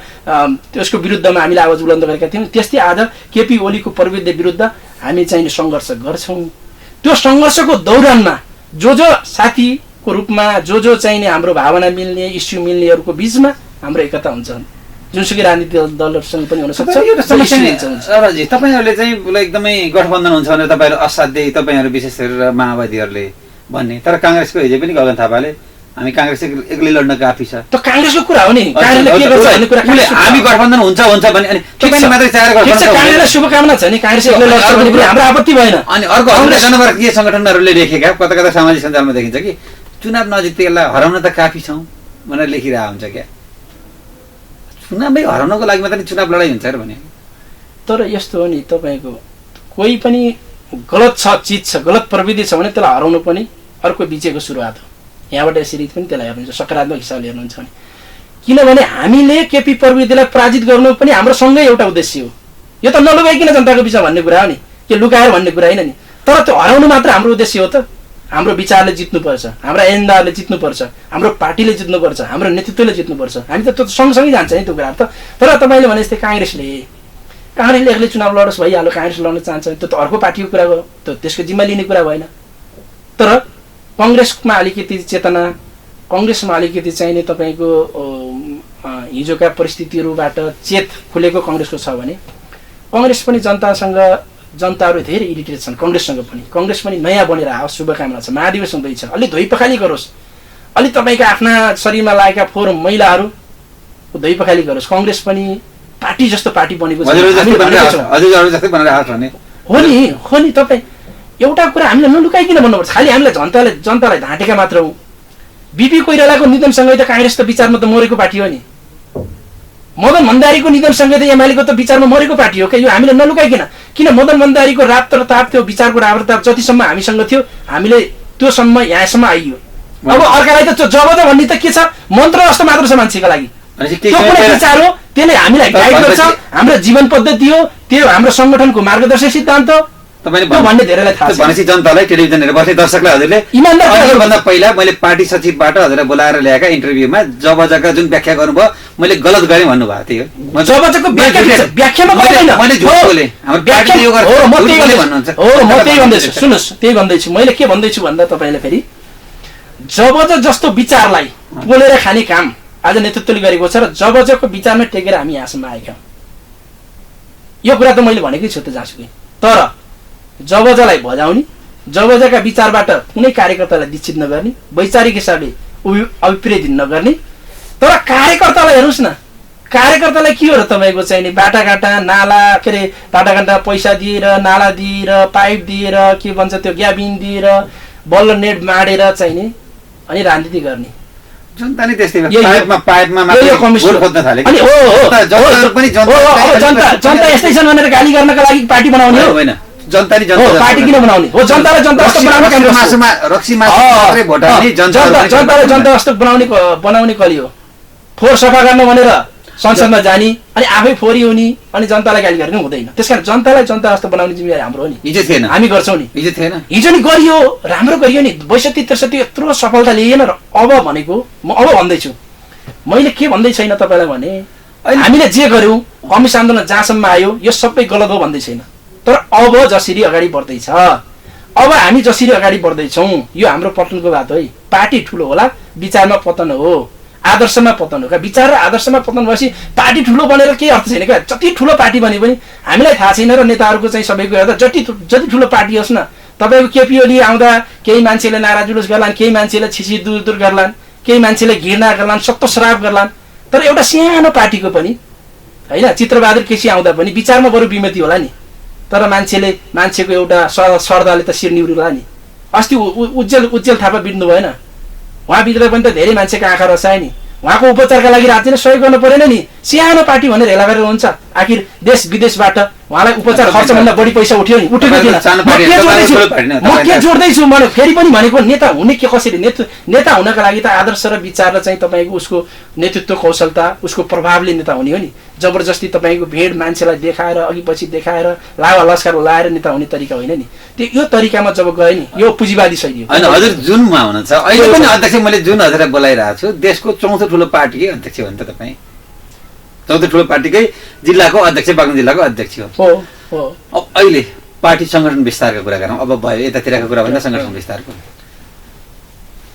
त्यसको विरुद्धमा हामीले आवाज बुलन्द गरेका थियौँ, त्यस्तै आज केपी ओलीको प्रवृत्ति विरुद्ध हामी चाहिँ सङ्घर्ष गर्छौँ। त्यो सङ्घर्षको दौरानमा जो साथीको रूपमा जो चाहिँ हाम्रो भावना मिल्ने इस्यु मिल्नेहरूको बिचमा हाम्रो एकता हुन्छ, जुनसुकै राजनीतिक दलहरूसँग पनि हुन सक्छ। तपाईँहरूले चाहिँ एकदमै गठबन्धन हुन्छ भनेर तपाईँहरू असाध्यै तपाईँहरू विशेष गरेर माओवादीहरूले भन्ने, तर काङ्ग्रेसको हिजो पनि गगन थापाले हामी काङ्ग्रेस एक्लै लड्न काफी छ त काङ्ग्रेसको कुरा हो नि, हामी गठबन्धन हुन्छ भने अनि तपाईँले मात्रै चाहेर काङ्ग्रेसलाई शुभकामना छ नि, काङ्ग्रेस एक्लै लड्छ भने पनि हाम्रो आपत्ति भएन। अनि अर्को जनवर्गीय सङ्गठनहरूले लेखेका कता कता सामाजिक सञ्जालमा देखिन्छ कि चुनाव नजितेलाई हराउन त काफी छौँ भनेर लेखिरहेको हुन्छ क्या, चुनावै हराउनको लागि मात्रै चुनाव लडाइँ हुन्छ र भने तर यस्तो हो नि तपाईँको कोही पनि गलत चिज छ, गलत प्रविधि छ भने त्यसलाई हराउनु पनि अर्को विजयको सुरुवात हो। यहाँबाट यसरी पनि त्यसलाई हेर्नुहुन्छ, सकारात्मक हिसाबले हेर्नुहुन्छ भने। किनभने हामीले केपी प्रविधिलाई पराजित गर्नु पनि हाम्रो सँगै एउटा उद्देश्य हो। यो त नलुकाइकन जनताको बिचमा भन्ने कुरा हो नि, के लुकाएर भन्ने कुरा होइन नि। तर त्यो हराउनु मात्र हाम्रो उद्देश्य हो त। हाम्रो विचारले जित्नुपर्छ, हाम्रा एजेन्डाले जित्नुपर्छ, हाम्रो पार्टीले जित्नुपर्छ, हाम्रो नेतृत्वले जित्नुपर्छ। हामी त त्यो सँगसँगै जान्छ नि त्यो कुरा त। तर तपाईँले भने जस्तै काङ्ग्रेसले एक्लै चुनाव लडोस् भइहाल्यो, काङ्ग्रेस लड्न चाहन्छ, त्यो त अर्को पार्टीको कुरा हो, त्यो त्यसको जिम्मा लिने कुरा भएन। तर कङ्ग्रेसमा अलिकति चेतना, कङ्ग्रेसमा अलिकति चाहिने तपाईँको हिजोका परिस्थितिहरूबाट चेत खुलेको कङ्ग्रेसको छ भने कङ्ग्रेस पनि जनताहरू धेरै इरिटेट छन्। कङ्ग्रेस पनि नयाँ बनेर आओस्, शुभकामना छ। महाधिवेशन हुँदैछ, अलि धोइ पखाली गरोस्, अलि तपाईँका आफ्ना शरीरमा लागेका फोहोर मैलाहरू धोइ पखाली गरोस्। कङ्ग्रेस पनि पार्टी जस्तो पार्टी बनेको छ हो नि। तपाईँ एउटा कुरा हामीले नलुकाइकन भन्नुपर्छ। खालि हामीले जनतालाई ढाँटेका मात्र हौ। बिपी कोइरालाको निधनसँगै त काङ्ग्रेस त विचारमा त मरेको पार्टी हो नि। मदन भण्डारीको निधनसँगै त एमालेको त विचारमा मरेको पार्टी हो क्या। यो हामीले नलुकाइकन, किन मदन भण्डारीको रात र ताप थियो, विचारको रात जतिसम्म हामीसँग थियो हामीले त्योसम्म यहाँसम्म आइयो। अब अर्कालाई त जब त भन्ने त के छ, मन्त्र जस्तो मात्र छ मान्छेको लागि। विचार हो, त्यसले हामीलाई गाइड गर्छ, हाम्रो जीवन पद्धति हो, त्यो हाम्रो संगठनको मार्गदर्शक सिद्धान्त हो भन्ने धेरैलाई थाहा छ। भनेपछि जनतालाई, टेलिभिजन हेरेर बस्ने दर्शकलाई हजुरले भन्दा पहिला मैले पार्टी सचिवबाट हजुरलाई बोलाएर ल्याएका इन्टरभ्यूमा जबजका जुन व्याख्या गर्नुभयो मैले गलत गरेँ भन्नुभएको थियो। जबजको व्याख्यामा मैले झुट बोलेँ, हाम्रो पार्टीले यो गर्छ भन्नुहुन्छ। हो, म त्यही भन्दैछु, सुन्नुहोस्, त्यही भन्दैछु। मैले के भन्दैछु भन्दा तपाईँले फेरि जबज जस्तो विचारलाई बोलेर खाने काम आज नेतृत्वले गरेको छ र जबजको विचारमा टेकेर हामी यहाँसम्म आएका हौँ। यो कुरा त मैले भनेकै छु त जहाँसुकै। तर जबजलाई भजाउने, जबजका विचारबाट कुनै कार्यकर्तालाई दीक्षित नगर्ने, वैचारिक हिसाबले अभिप्रेत नगर्ने। तर कार्यकर्तालाई हेर्नुहोस् न, कार्यकर्तालाई के हो र तपाईँको चाहिने बाटाघाटा नाला, के अरे बाटाघाटा पैसा दिएर, नाला दिएर, पाइप दिएर, के भन्छ त्यो ग्याबिन दिएर, बल्ल नेट माडेर चाहिने अनि राजनीति गर्ने। जनता नै त्यस्तै जनता यस्तै छन् भनेर गाली गर्नका लागि पार्टी बनाउने हो होइन। पार्टी किन बनाउने हो? जनतालाई जनता जस्तो बनाउने कली हो। फोहोर सफा गर्न भनेर संसदमा जाने अनि आफै फोहोरी हुने अनि जनतालाई गाली गर्ने हुँदैन। त्यसकारण जनतालाई जनता जस्तो बनाउने जिम्मेवारी हाम्रो हो नि। हिजो थिएन, हामी गर्छौँ नि। हिजो नि गरियो, राम्रो गरियो नि। 62-63 यत्रो सफलता लिएन र अब भनेको म अब भन्दैछु, मैले के भन्दै छैन तपाईँलाई भने हामीले जे गर्यौँ कम्युनिस्ट आन्दोलन जहाँसम्म आयो यो सबै गलत हो भन्दै छैन। तर अब जसरी अगाडि बढ्दैछ, अब हामी जसरी अगाडि बढ्दैछौँ यो हाम्रो पतनको बात है। पार्टी ठुलो होला, विचारमा पतन हो, आदर्शमा पतन हो। विचार र आदर्शमा पतन भएपछि पार्टी ठुलो बनेर केही अर्थ छैन क्या। जति ठुलो पार्टी बने पनि हामीलाई थाहा छैन र नेताहरूको चाहिँ सबैको हेर्दा जति ठुलो पार्टी होस् न, तपाईँको केपी ओली आउँदा केही मान्छेले नारा जुलुस गर्लान्, केही मान्छेले छिसी दूर गर्लान्, केही मान्छेले घृणा गर्लान्, सत्तो श्राप गर्लान्। तर एउटा सानो पार्टीको पनि होइन, चित्रबहादुर केसी आउँदा पनि विचारमा बरु विमति होला नि। तर मान्छेको एउटा सर्दाले त शिर निहुर्ला नि। अस्ति उज्जवल थापा बित्नु भएन, उहाँ बित्दा पनि त धेरै मान्छेको आँखा रसाए नि। उहाँको उपचारका लागि राज्यले सहयोग गर्नु परेन नि। सानो पार्टी भनेर हेला गरेर हुन्छ? आखिर देश विदेशबाट उहाँलाई उपचार खर्चभन्दा बढी पैसा उठ्यो नि, उठेको थिएन। म के जोड्दैछु मैले फेरि पनि भनेको, नेता हुने के कसरी? नेता हुनका लागि त आदर्श र विचार र चाहिँ तपाईँको उसको नेतृत्व कौशलता, उसको प्रभावले नेता हुने हो नि। जबरजस्ती तपाईँको भिड मान्छेलाई देखाएर अघि पछि देखाएर लावा लस्कर लाएर नेता हुने तरिका होइन नि। यो तरिकामा जब गयो नि यो पुँजीवादी शैली हो। हजुर जुनमा हुनुहुन्छ अहिले पनि अध्यक्ष, मैले जुन हजुरलाई बोलाइरहेको छु देशको चौथो ठुलो पार्टीकै अध्यक्ष हो नि त तपाईँ। चौथो ठुलो पार्टीकै जिल्लाको अध्यक्ष, बागलुङ जिल्लाको अध्यक्ष हो। अब अहिले पार्टी सङ्गठन विस्तारको कुरा गरौँ। अब भयो यतातिरको कुरा भन्दा सङ्गठन विस्तारको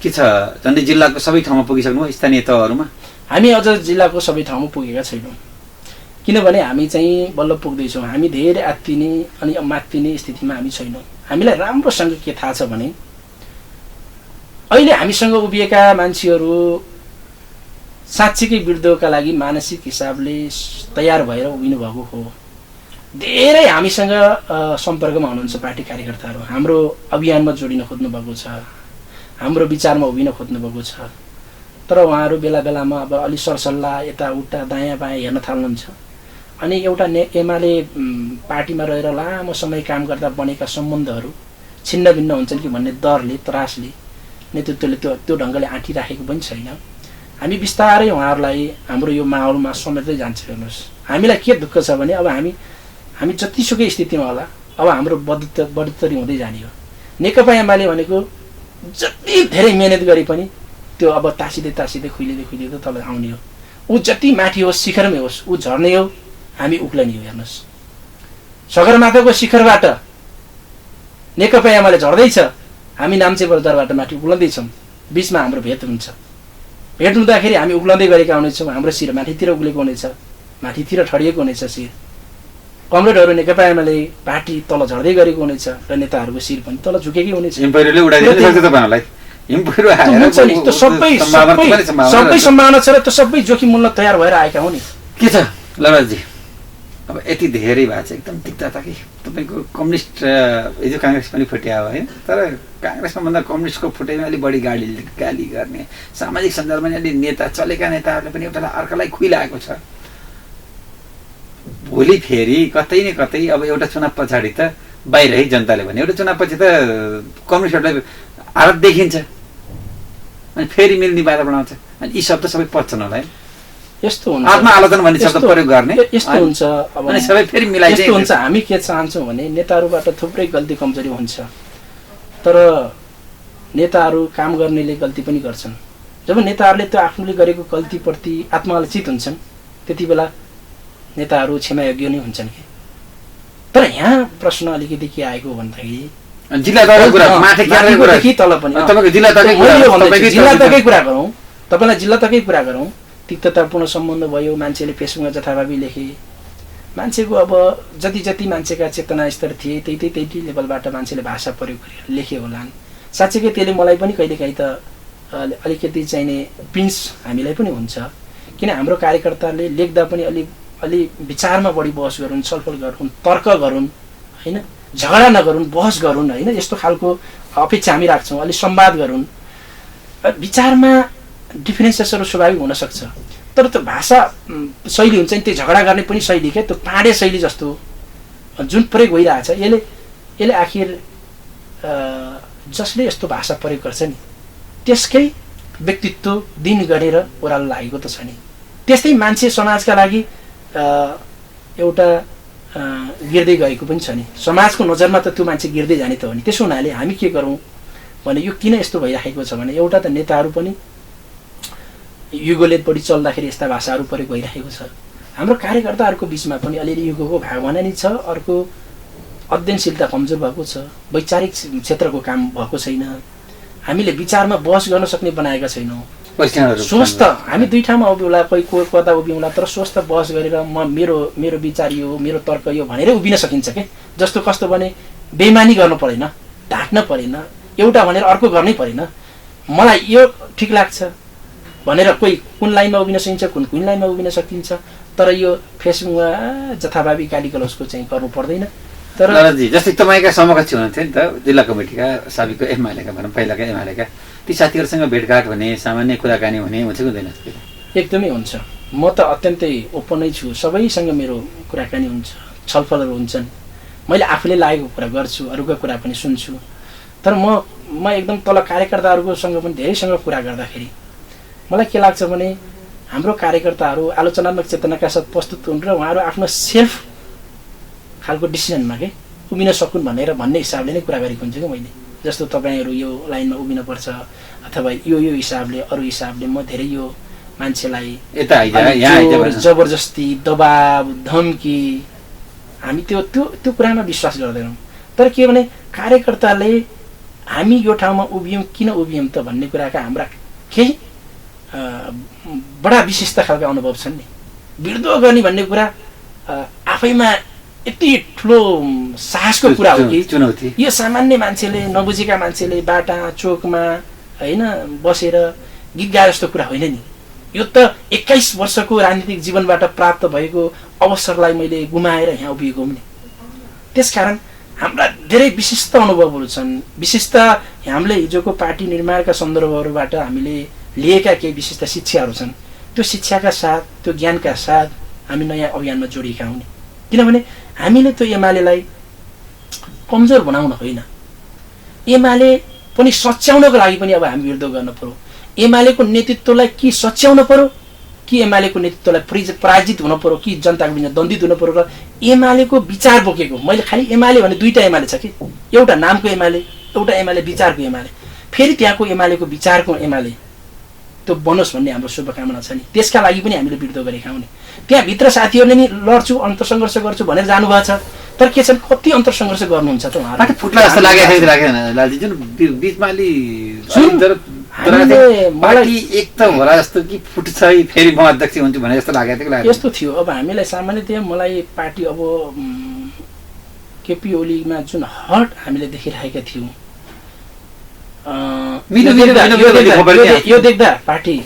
के छ? झन्डै जिल्लाको सबै ठाउँमा पुगिसक्नु स्थानीय तहहरूमा? हामी अझ जिल्लाको सबै ठाउँमा पुगेका छैनौँ, किनभने हामी चाहिँ बल्ल पुग्दैछौँ। हामी धेरै आत्तिने अनि मात्तिने स्थितिमा हामी छैनौँ। हामीलाई राम्रोसँग के थाहा छ भने अहिले हामीसँग उभिएका मान्छेहरू साँच्चीकै वृद्धका लागि मानसिक हिसाबले तयार भएर उभिनु भएको हो। धेरै हामीसँग सम्पर्कमा हुनुहुन्छ पार्टी कार्यकर्ताहरू, हाम्रो अभियानमा जोडिन खोज्नु भएको छ, हाम्रो विचारमा उभिन खोज्नु भएको छ। तर उहाँहरू बेला बेलामा अब अलि सरसल्लाह यताउता दायाँ बायाँ हेर्न थाल्नुहुन्छ। अनि एउटा एमाले पार्टीमा रहेर लामो समय काम गर्दा बनेका सम्बन्धहरू छिन्न भिन्न हुन्छन् कि भन्ने डरले त्रासले नेतृत्वले त्यो ढङ्गले आँटिराखेको पनि छैन। हामी बिस्तारै उहाँहरूलाई हाम्रो यो माहौलमा समेट्दै जान्छ। हेर्नुहोस्, हामीलाई के दुःख छ भने अब हामी जतिसुकै स्थितिमा होला अब हाम्रो बढोत्तरी हुँदै जाने हो। नेकपा एमाले भनेको जति धेरै मेहनत गरे पनि त्यो अब तासिँदै खुइलिँदै तल आउने हो। ऊ जति माथि होस्, शिखरमै होस्, ऊ झर्ने हो, हामी उक्लने हो। हेर्नुहोस्, सगरमाथाको शिखरबाट नेकपा एमाले झर्दैछ, हामी नाम्चे बजारबाट माथि उक्लँदैछौँ। बिचमा हाम्रो भेट हुन्छ। भेट हुँदाखेरि हामी उक्लँदै गरेका हुनेछौँ। हाम्रो शिर माथितिर उक्लेको हुनेछ, माथितिर ठडिएको हुनेछ शिर। कमरेडहरू नेकपा एमाले पार्टी तल झर्दै गरेको हुनेछ र नेताहरूको शिर पनि तल झुकेकै हुनेछ। सबै सम्भावना छ र त्यो सबै जोखिम मूल्य तयार भएर आएका हुन्। के छ लवराजी, अब यति धेरै भएको छ एकदम तिक्तता कि तपाईँको कम्युनिस्ट हिजो काङ्ग्रेस पनि फुट्या हो होइन, तर काङ्ग्रेसमा भन्दा कम्युनिस्टको फुटाइमा अलिक बढी गाली गर्ने, सामाजिक सञ्जालमा अलि नेता चलेका नेताहरूले पनि एउटा अर्कालाई खुइलाएको छ। भोलि फेरि कतै न कतै अब एउटा चुनाव पछाडि त बाहिर है जनताले भने एउटा चुनाव पछि त कम्युनिस्टहरूलाई हालत देखिन्छ अनि फेरि मिल्ने बाधा बनाउँछ। अनि यी शब्द सबै पच्छन् होला है, यस्तो हुन्छ आत्मआलोचना भन्ने शब्द प्रयोग गर्ने यस्तो हुन्छ। अब अनि सबै फेरि मिलाइ यस्तो हुन्छ। हामी के चाहन्छौँ भने नेताहरूबाट थुप्रै गल्ती कमजोरी हुन्छ, तर नेताहरू काम गर्नेले गल्ती पनि गर्छन्। जब नेताहरूले त्यो आफूले गरेको गल्तीप्रति आत्मालोचित हुन्छन् त्यति बेला नेताहरू क्षमायोग्य नै हुन्छन् कि। तर यहाँ प्रश्न अलिकति के आएको भन्दाखेरि जिल्ला तहकै कुरा गरौँ, तपाईँलाई जिल्ला तहकै कुरा गरौँ। तिक्ततापूर्ण सम्बन्ध भयो, मान्छेले फेसबुकमा जथाभावी लेखे, मान्छेको अब जति मान्छेका चेतना स्तर थिए त्यही लेभलबाट मान्छेले भाषा प्रयोग गरेर लेखे होलान्। साँच्चैकै त्यसले मलाई पनि कहिलेकाहीँ त अलिकति चाहिने पिन्स हामीलाई पनि हुन्छ, किन हाम्रो कार्यकर्ताले लेख्दा पनि अलि विचारमा बढी बहस गरून्, छलफल गरून्, तर्क गरून् होइन, झगडा नगरून्, बहस गरून् होइन, यस्तो खालको अपेक्षा हामी राख्छौँ। अलि संवाद गरून्। विचारमा डिफरेन्सेसहरू स्वाभाविक हुनसक्छ, तर त्यो भाषा शैली हुन्छ नि, त्यो झगडा गर्ने पनि शैली क्या, त्यो पाँडे शैली जस्तो जुन प्रयोग भइरहेछ यसले आखिर जसले यस्तो भाषा प्रयोग गर्छ नि त्यसकै व्यक्तित्व दिन गरेर ओह्रालो लागेको त छ नि। त्यस्तै मान्छे समाजका लागि एउटा गिर्दै गएको पनि छ नि। समाजको नजरमा त त्यो मान्छे गिर्दै जाने त हो नि। त्यसो हुनाले हामी के गरौँ भने यो किन यस्तो भइराखेको छ भने एउटा त नेताहरू पनि युगोले बढी चल्दाखेरि यस्ता भाषाहरू प्रयोग भइरहेको छ। हाम्रो कार्यकर्ताहरूको बिचमा पनि अलिअलि युगको भावना नै छ। अर्को अध्ययनशीलता कमजोर भएको छ, वैचारिक क्षेत्रको काम भएको छैन, हामीले विचारमा बहस गर्न सक्ने बनाएका छैनौँ। स्वस्थ हामी दुई ठाउँमा उभिउँला, कोही कता उभिउँला, तर स्वस्थ बहस गरेर मेरो विचार यो, मेरो तर्क यो भनेर उभिन सकिन्छ के। जस्तो कस्तो भने बेइमानी गर्नु परेन, ढाँट्न परेन, एउटा भनेर अर्को गर्नै परेन। मलाई यो ठिक लाग्छ भनेर कोही कुन लाइनमा उभिन सकिन्छ, कुन लाइनमा उभिन सकिन्छ, तर यो फेसबुकमा जथाभावी गाली गलौजको चाहिँ गर्नु पर्दैन। तर जस्तै तपाईँका समकक्ष हुनुहुन्थ्यो नि त जिल्ला कमिटीका साबिकको एमालेका भनौँ पहिलाका एमालेका ती साथीहरूसँग भेटघाट हुने, सामान्य कुराकानी हुने हुन्छ कि हुँदैन? एकदमै हुन्छ। म त अत्यन्तै ओपनै छु, सबैसँग मेरो कुराकानी हुन्छ, छलफलहरू हुन्छन्। मैले आफूले लागेको कुरा गर्छु, अरूको कुरा पनि सुन्छु। तर म एकदम तल कार्यकर्ताहरूसँग पनि धेरैसँग कुरा गर्दाखेरि मलाई के लाग्छ भने हाम्रो कार्यकर्ताहरू आलोचनात्मक चेतनाका साथ प्रस्तुत हुन् र उहाँहरू आफ्नो सेल्फ खालको डिसिजनमा के उभिन सकुन् भन्ने हिसाबले नै कुरा गरेको हुन्छु कि मैले। जस्तो तपाईँहरू यो लाइनमा उभिनुपर्छ अथवा यो हिसाबले, अरू हिसाबले म धेरै यो मान्छेलाई जबरजस्ती, दबाब, धम्की हामी त्यो कुरामा विश्वास गर्दैनौँ। तर के भने कार्यकर्ताले हामी यो ठाउँमा उभियौँ, किन उभियौँ त भन्ने कुराका हाम्रा केही बडा विशिष्ट खालका अनुभव छन् नि। विरोध गर्ने भन्ने कुरा आफैमा यति ठुलो साहसको कुरा हो कि चुनौती। यो सामान्य मान्छेले, नबुझेका मान्छेले बाटा चोकमा होइन बसेर गीत गाए जस्तो कुरा होइन नि। यो त 21 वर्षको राजनीतिक जीवनबाट प्राप्त भएको अवसरलाई मैले गुमाएर यहाँ उभिएको हुँ नि। त्यसकारण हाम्रा धेरै विशिष्ट अनुभवहरू छन्। विशिष्ट हामीले हिजोको पार्टी निर्माणका सन्दर्भहरूबाट हामीले लिएका केही विशिष्ट शिक्षाहरू छन्। त्यो शिक्षाका साथ, त्यो ज्ञानका साथ हामी नयाँ अभियानमा जोडिएका हुने। किनभने हामीले त्यो एमालेलाई कमजोर बनाउन होइन, एमाले पनि सच्याउनको लागि पनि अब हामी विरोध गर्न पर्यो। एमालेको नेतृत्वलाई कि सच्याउन पर्यो कि एमालेको नेतृत्वलाई पराजित हुन पर्यो कि जनताको बिना दण्डित हुन पर्यो। र एमालेको विचार बोकेको, मैले खालि एमाले भने दुईटा एमाले छ कि, एउटा नामको एमाले, एउटा एमाले विचारको एमाले। फेरि त्यहाँको एमालेको विचारको एमाले त्यो बनोस् भन्ने हाम्रो शुभकामना छ नि। त्यसका लागि पनि हामीले विरोध गरेका हुने। त्यहाँभित्र साथीहरूले नि लड्छु अन्तरसङ्घर्ष गर्छु भनेर जानुभएको छ, तर के छ कति अन्तरसङ्घर्ष गर्नुहुन्छ त उहाँहरू? फुट्ला जस्तो लागेन लालजी, जुन बिचमा अलि पार्टी एक त होला जस्तो कि फुट्छ फेरि म अध्यक्ष हुन्छु भने जस्तो लागेको थियो। यस्तो थियो। अब हामीलाई सामान्यतया मलाई पार्टी अब केपी ओलीमा जुन हट हामीले देखिरहेका थियौँ, यो देख्दा पार्टी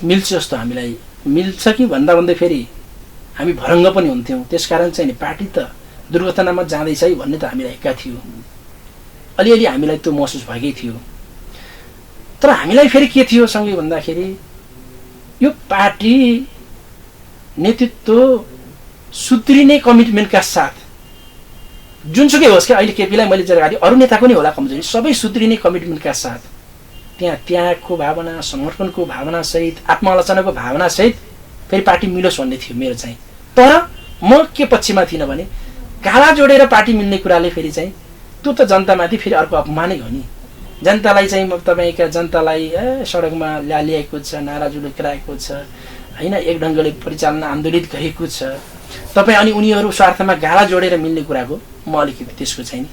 मिल्छ जस्तो हामीलाई मिल्छ कि भन्दा भन्दै फेरि हामी भरङ्ग पनि हुन्थ्यौँ। त्यसकारण चाहिँ नि पार्टी त दुर्घटनामा जाँदैछ है भन्ने त हामी रहेका थियौँ। अलिअलि हामीलाई त्यो महसुस भएकै थियो। तर हामीलाई फेरि के थियो सँगै भन्दाखेरि यो पार्टी नेतृत्व सुध्रिने कमिटमेन्टका साथ जुनसुकै होस् क्या, अहिले केपीलाई मैले जग्गा अरू नेताको नि होला कमजोरी, सबै सुध्रिने कमिटमेन्टका साथ त्यहाँ त्यागको भावना, समर्पणको भावनासहित, आत्मालोचनाको भावनासहित फेरि पार्टी मिलोस् भन्ने थियो मेरो चाहिँ। तर म के पक्षमा थिइनँ भने गाला जोडेर पार्टी मिल्ने कुराले फेरि चाहिँ त्यो त जनतामाथि फेरि अर्को अपमानै हो नि। जनतालाई चाहिँ तपाईँका जनतालाई सडकमा ल्याएको छ, नाराजुली गराएको छ होइन, एक ढङ्गले परिचालना आन्दोलित गरेको छ तपाईँ, अनि उनीहरू स्वार्थमा गाला जोडेर मिल्ने कुराको म अलिकति त्यसको चाहिँ नि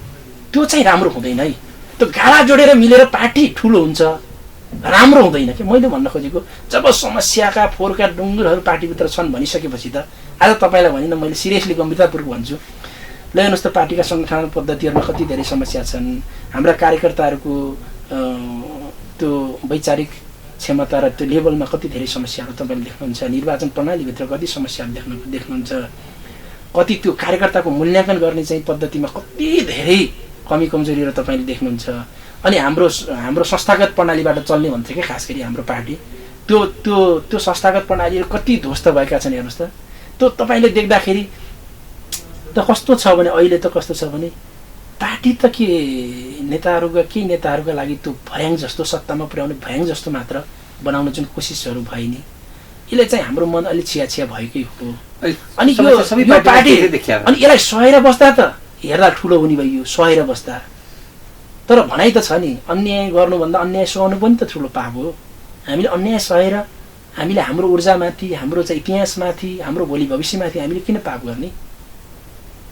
त्यो चाहिँ राम्रो हुँदैन है। त्यो गाला जोडेर मिलेर पार्टी ठुलो हुन्छ, राम्रो हुँदैन कि। मैले भन्न खोजेको जब समस्याका फोहोरका डुङ्गुरहरू पार्टीभित्र छन् भनिसकेपछि त आज तपाईँलाई भनिनँ, मैले सिरियसली गम्भीरतापूर्वक भन्छु, ल हेर्नुहोस् त पार्टीका सङ्गठन पद्धतिहरूमा कति धेरै समस्या छन्, हाम्रा कार्यकर्ताहरूको त्यो वैचारिक क्षमता र त्यो लेभलमा कति धेरै समस्याहरू तपाईँले देख्नुहुन्छ, निर्वाचन प्रणालीभित्र कति समस्याहरू देख्नुहुन्छ, कति त्यो कार्यकर्ताको मूल्याङ्कन गर्ने चाहिँ पद्धतिमा कति धेरै कमी कमजोरीहरू तपाईँले देख्नुहुन्छ। अनि हाम्रो संस्थागत प्रणालीबाट चल्ने भन्छ क्या खास गरी हाम्रो पार्टी, त्यो त्यो त्यो संस्थागत प्रणालीहरू कति ध्वस्त भएका छन् हेर्नुहोस् त। त्यो तपाईँले देख्दाखेरि त कस्तो छ भने अहिले त कस्तो छ भने पार्टी त के नेताहरूका लागि त्यो भर्याङ जस्तो सत्तामा पुर्याउने भर्याङ जस्तो मात्र बनाउन जुन कोसिसहरू भए नि, यसले चाहिँ हाम्रो मन अलिक छिया भएकै हो। अनि यो पार्टी अनि यसलाई सहेर बस्दा त हेर्दा ठुलो हुने भयो, सहेर बस्दा। तर भनाइ त छ नि, अन्याय गर्नुभन्दा अन्याय सहनु पनि त ठुलो पाप हो। हामीले अन्याय सहेर हामीले हाम्रो ऊर्जामाथि, हाम्रो चाहिँ इतिहासमाथि, हाम्रो भोलि भविष्यमाथि हामीले किन पाप गर्ने?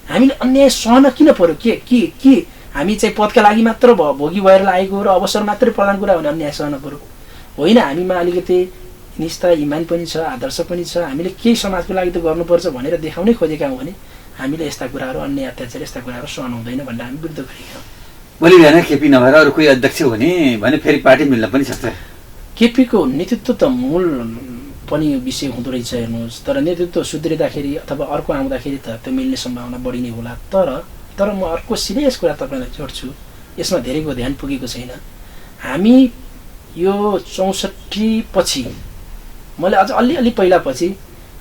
हामीले अन्याय सहन किन पर्यो? के हामी चाहिँ पदका लागि मात्र भोगी भएर लागेको र अवसर मात्रै प्रदान कुरा भने अन्याय सहन पर्यो? होइन, हामीमा अलिकति निष्ठा इमान पनि छ, आदर्श पनि छ, हामीले केही समाजको लागि त गर्नुपर्छ भनेर देखाउनै खोजेका हौँ भने हामीले यस्ता कुराहरू, अन्याय अत्याचार यस्ता कुराहरू सहन हुँदैन भनेर हामी विरुद्ध गरेका हौँ। भोलि बिहान केपी नभएर अरू कोही अध्यक्ष हुने भने फेरि पार्टी मिल्न पनि सक्छ। केपीको नेतृत्व त मूल पनि विषय हुँदो रहेछ हेर्नुहोस्। तर नेतृत्व सुध्रिँदाखेरि अथवा अर्को आउँदाखेरि त त्यो मिल्ने सम्भावना बढी नै होला। तर म अर्को सिरियस कुरा तपाईँलाई जोड्छु, यसमा धेरैको ध्यान पुगेको छैन। हामी यो 64 पछि, मैले अझ अलि पहिला पछि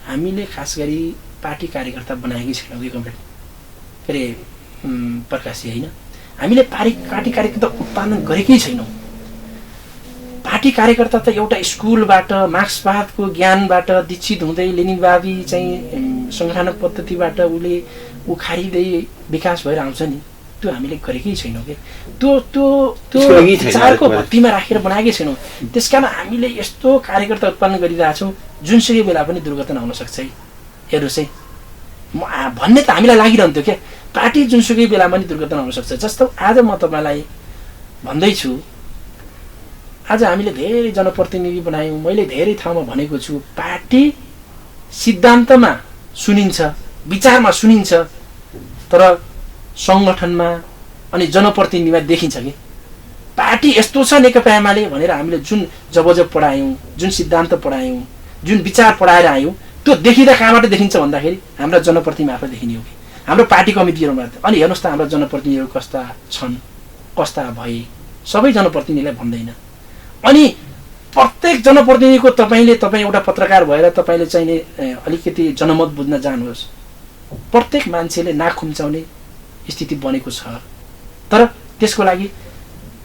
हामीले खास गरी पार्टी कार्यकर्ता बनाएकै छैनौँ कि कमरेड के अरे प्रकाशी होइन, हामीले पार्टी कार्यकर्ता उत्पादन गरेकै छैनौँ। पार्टी कार्यकर्ता त एउटा स्कुलबाट मार्क्सवादको ज्ञानबाट दीक्षित हुँदै लेनिनवादी चाहिँ सङ्गठनक पद्धतिबाट उसले उखारिँदै विकास भएर आउँछ नि, त्यो हामीले गरेकै छैनौँ कि। त्यो विचारको भत्तीमा राखेर बनाएकै छैनौँ। त्यसकारण हामीले यस्तो कार्यकर्ता उत्पन्न गरिरहेछौँ जुनसुकै बेला पनि दुर्घटना हुन सक्छ है। हेर्नुहोस् है, भन्ने त हामीलाई लागिरहन्थ्यो क्या, पार्टी जुनसुकै बेला पनि दुर्घटना हुन सक्छ। जस्तो आज म तपाईँलाई भन्दैछु, आज हामीले धेरै जनप्रतिनिधि बनायौँ, मैले धेरै ठाउँमा भनेको छु, पार्टी सिद्धान्तमा सुनिन्छ, विचारमा सुनिन्छ, तर सङ्गठनमा अनि जनप्रतिनिधिमा देखिन्छ कि पार्टी यस्तो छ नेकपा एमाले भनेर हामीले जुन जबरजब पढायौँ, जुन सिद्धान्त पढायौँ, जुन विचार पढाएर आयौँ, त्यो देखिँदा कहाँबाट देखिन्छ भन्दाखेरि हाम्रा जनप्रतिनिधि मात्र देखिने हो कि हाम्रो पार्टी कमिटीहरूबाट। अनि हेर्नुहोस् त हाम्रा जनप्रतिनिधिहरू कस्ता छन्, कस्ता भए, सबै जनप्रतिनिधिलाई भन्दैन। अनि प्रत्येक जनप्रतिनिधिको तपाईँ एउटा पत्रकार भएर तपाईँले चाहिने अलिकति जनमत बुझ्न जानुहोस्, प्रत्येक मान्छेले नाक खुम्चाउने स्थिति बनेको छ। तर त्यसको लागि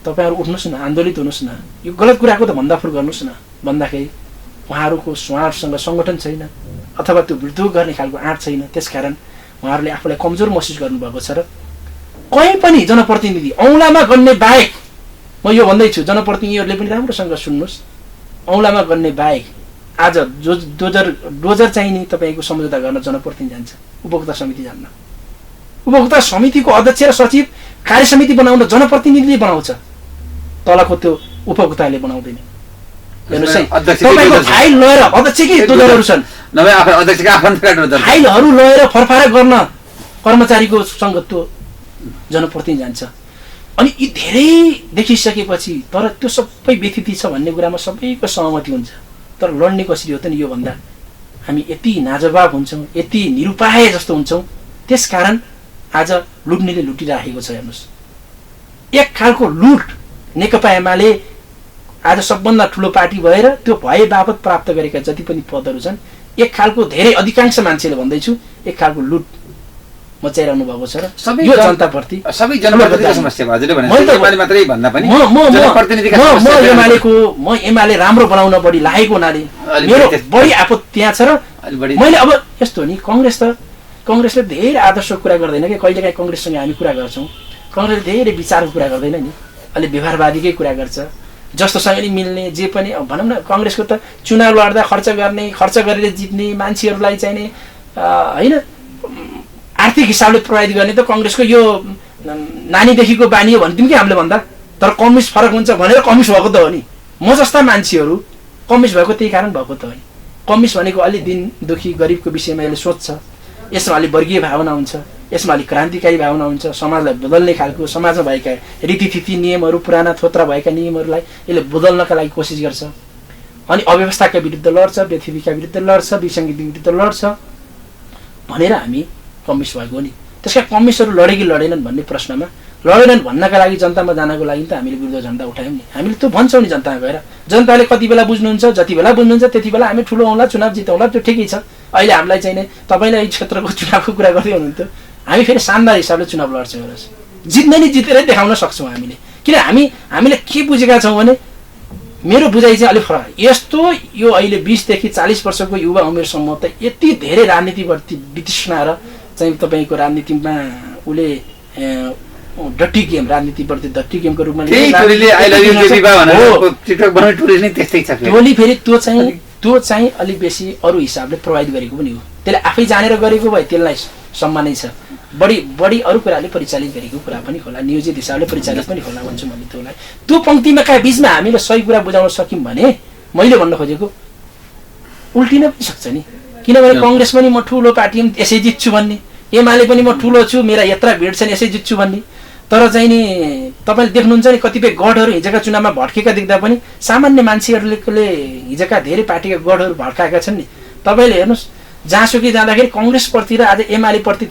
तपाईँहरू उठ्नुहोस् न, आन्दोलित हुनुहोस् न। यो गलत कुराको त भन्दाफुर गर्नुहोस् न। भन्दाखेरि उहाँहरूसँग सङ्गठन छैन अथवा त्यो विद्रोह गर्ने खालको आँट छैन, त्यसकारण उहाँहरूले आफूलाई कमजोर महसुस गर्नुभएको छ। र कहीँ पनि जनप्रतिनिधि औँलामा गन्ने बाहेक, म यो भन्दैछु जनप्रतिनिधिहरूले पनि राम्रोसँग सुन्नुहोस्, औँलामा गन्ने बाहेक आज डोजर चाहिने तपाईँको सम्झौता गर्न जनप्रतिनिधि जान्छ, उपभोक्ता समिति जान्न। उपभोक्ता समितिको अध्यक्ष र सचिव कार्य समिति बनाउन जनप्रतिनिधिले बनाउँछ, तलको त्यो उपभोक्ताले बनाउँदैन। तपाईँको फाइल लिएर अध्यक्षकै डोजरहरू छन्, फाइलहरू लिएर फरफारा गर्न कर्मचारीको सँग त्यो जनप्रतिनिधि जान्छ। अनि यी धेरै देखिसकेपछि तर त्यो सबै व्यथिति छ भन्ने कुरामा सबैको सहमति हुन्छ। तर लड्ने कसरी हो त नि? योभन्दा हामी यति नाजवाब हुन्छौँ, यति निरुपाय जस्तो हुन्छौँ, त्यसकारण आज लुट्नेले लुटिराखेको छ। हेर्नुहोस्, एक खालको लुट नेकपा एमाले आज सबभन्दा ठुलो पार्टी भएर त्यो भए बापत प्राप्त गरेका जति पनि पदहरू छन्, एक खालको धेरै अधिकांश मान्छेले भन्दैछु एक खालको लुट मचाइरहनु भएको छ। र यो जनताप्रति सबै जनप्रतिनिधिको समस्या भयो हजुरले भने एमाले मात्रै भन्दा पनि जनप्रतिनिधिका समस्या। म एमाले राम्रो बनाउन बढी लागेको हुनाले मेरो बढी आपत्ति त्यहाँ छ। र मैले अब यस्तो नि, कांग्रेसले धेरै आदर्शको कुरा गर्दैन कि, कहिलेकाहीँ कांग्रेससँग हामी कुरा गर्छौँ, कांग्रेसले धेरै विचारको कुरा गर्दैन नि, अलि व्यवहारवादीकै कुरा गर्छ, जस्तोसँग नि मिल्ने जे पनि। भनौँ न, कांग्रेसको त चुनाव लड्दा खर्च गरेर जित्ने, मान्छेहरूलाई चाहिने होइन आर्थिक हिसाबले प्रभावित गर्ने त कांग्रेसको यो नानीदेखिको बानी हो भन्थ्यौँ कि हामीले भन्दा। तर कम्युनिस्ट फरक हुन्छ भनेर कम्युनिस्ट भएको त हो नि। म जस्ता मान्छेहरू कम्युनिस्ट भएको त्यही कारण भएको त हो नि। कम्युनिस्ट भनेको अलि दिन दुखी गरिबको विषयमा यसले सोध्छ, यसमा अलि वर्गीय भावना हुन्छ, यसमा अलि क्रान्तिकारी भावना हुन्छ, समाजलाई बदल्ने खालको, समाजमा भएका रीतिथिति नियमहरू, पुराना थोत्रा भएका नियमहरूलाई यसले बदल्नका लागि कोसिस गर्छ। अनि अव्यवस्थाका विरुद्ध लड्छ, व्यथितिका विरुद्ध लड्छ, विसङ्गति विरुद्ध लड्छ भनेर हामी कम्युनिस्ट भएको हो नि। त्यसका कम्युनिस्टहरू लडे कि लडेनन् भन्ने प्रश्नमा, लडेनन् भन्नका लागि जनतामा जानको लागि त हामीले विरुद्ध झन्डा उठायौँ नि। हामीले त्यो भन्छौँ नि जनतामा गएर, जनताले कति बेला बुझ्नुहुन्छ, जति बेला बुझ्नुहुन्छ त्यति बेला हामी ठुलो औँला चुनाव जितौँला, त्यो ठिकै छ। अहिले हामीलाई चाहिने तपाईँले यही क्षेत्रको चुनावको कुरा गर्दै हुनुहुन्थ्यो, हामी फेरि शानदार हिसाबले चुनाव लड्छौँ। हेर्नुहोस्, जित्ने नि जितेरै देखाउन सक्छौँ हामीले। किन हामीले के बुझेका छौँ भने, मेरो बुझाइ चाहिँ अलिक फरक। यस्तो यो अहिले 20 देखि 40 वर्षको युवा उमेर समूह त यति धेरै राजनीतिप्रति वितृष्णा र चाहिँ तपाईँको राजनीतिमा उसले डट्टी गेम, राजनीतिप्रति डट्टी गेमको रूपमा टोली फेरि त्यो चाहिँ अलिक बेसी अरू हिसाबले प्रभावित गरेको पनि हो। त्यसले आफै जानेर गरेको भए त्यसलाई सम्मानै छ। बढी अरू कुराले परिचालित गरेको कुरा पनि होला, नियोजित हिसाबले परिचालित पनि होला भन्छु मैले त्यसलाई। त्यो पङ्क्तिमा का बिचमा हामीले सही कुरा बुझाउन सक्यौँ भने मैले भन्न खोजेको उल्टिन पनि सक्छ नि। किनभने कांग्रेस पनि म ठुलो पार्टी यसै जित्छु भन्ने, एमाले पनि म ठुलो छु, मेरा यत्रा भिड छन् यसै जित्छु भन्ने। तर चाहिँ नि तपाईँले देख्नुहुन्छ नि कतिपय गढहरू हिजोका चुनावमा भड्केका देख्दा पनि सामान्य मान्छेहरूले हिजोका धेरै पार्टीका गढहरू भड्काएका छन् नि। तपाईँले हेर्नुहोस्, जहाँसुकै जाँदाखेरि कांग्रेसप्रति र आज एमालेप्रति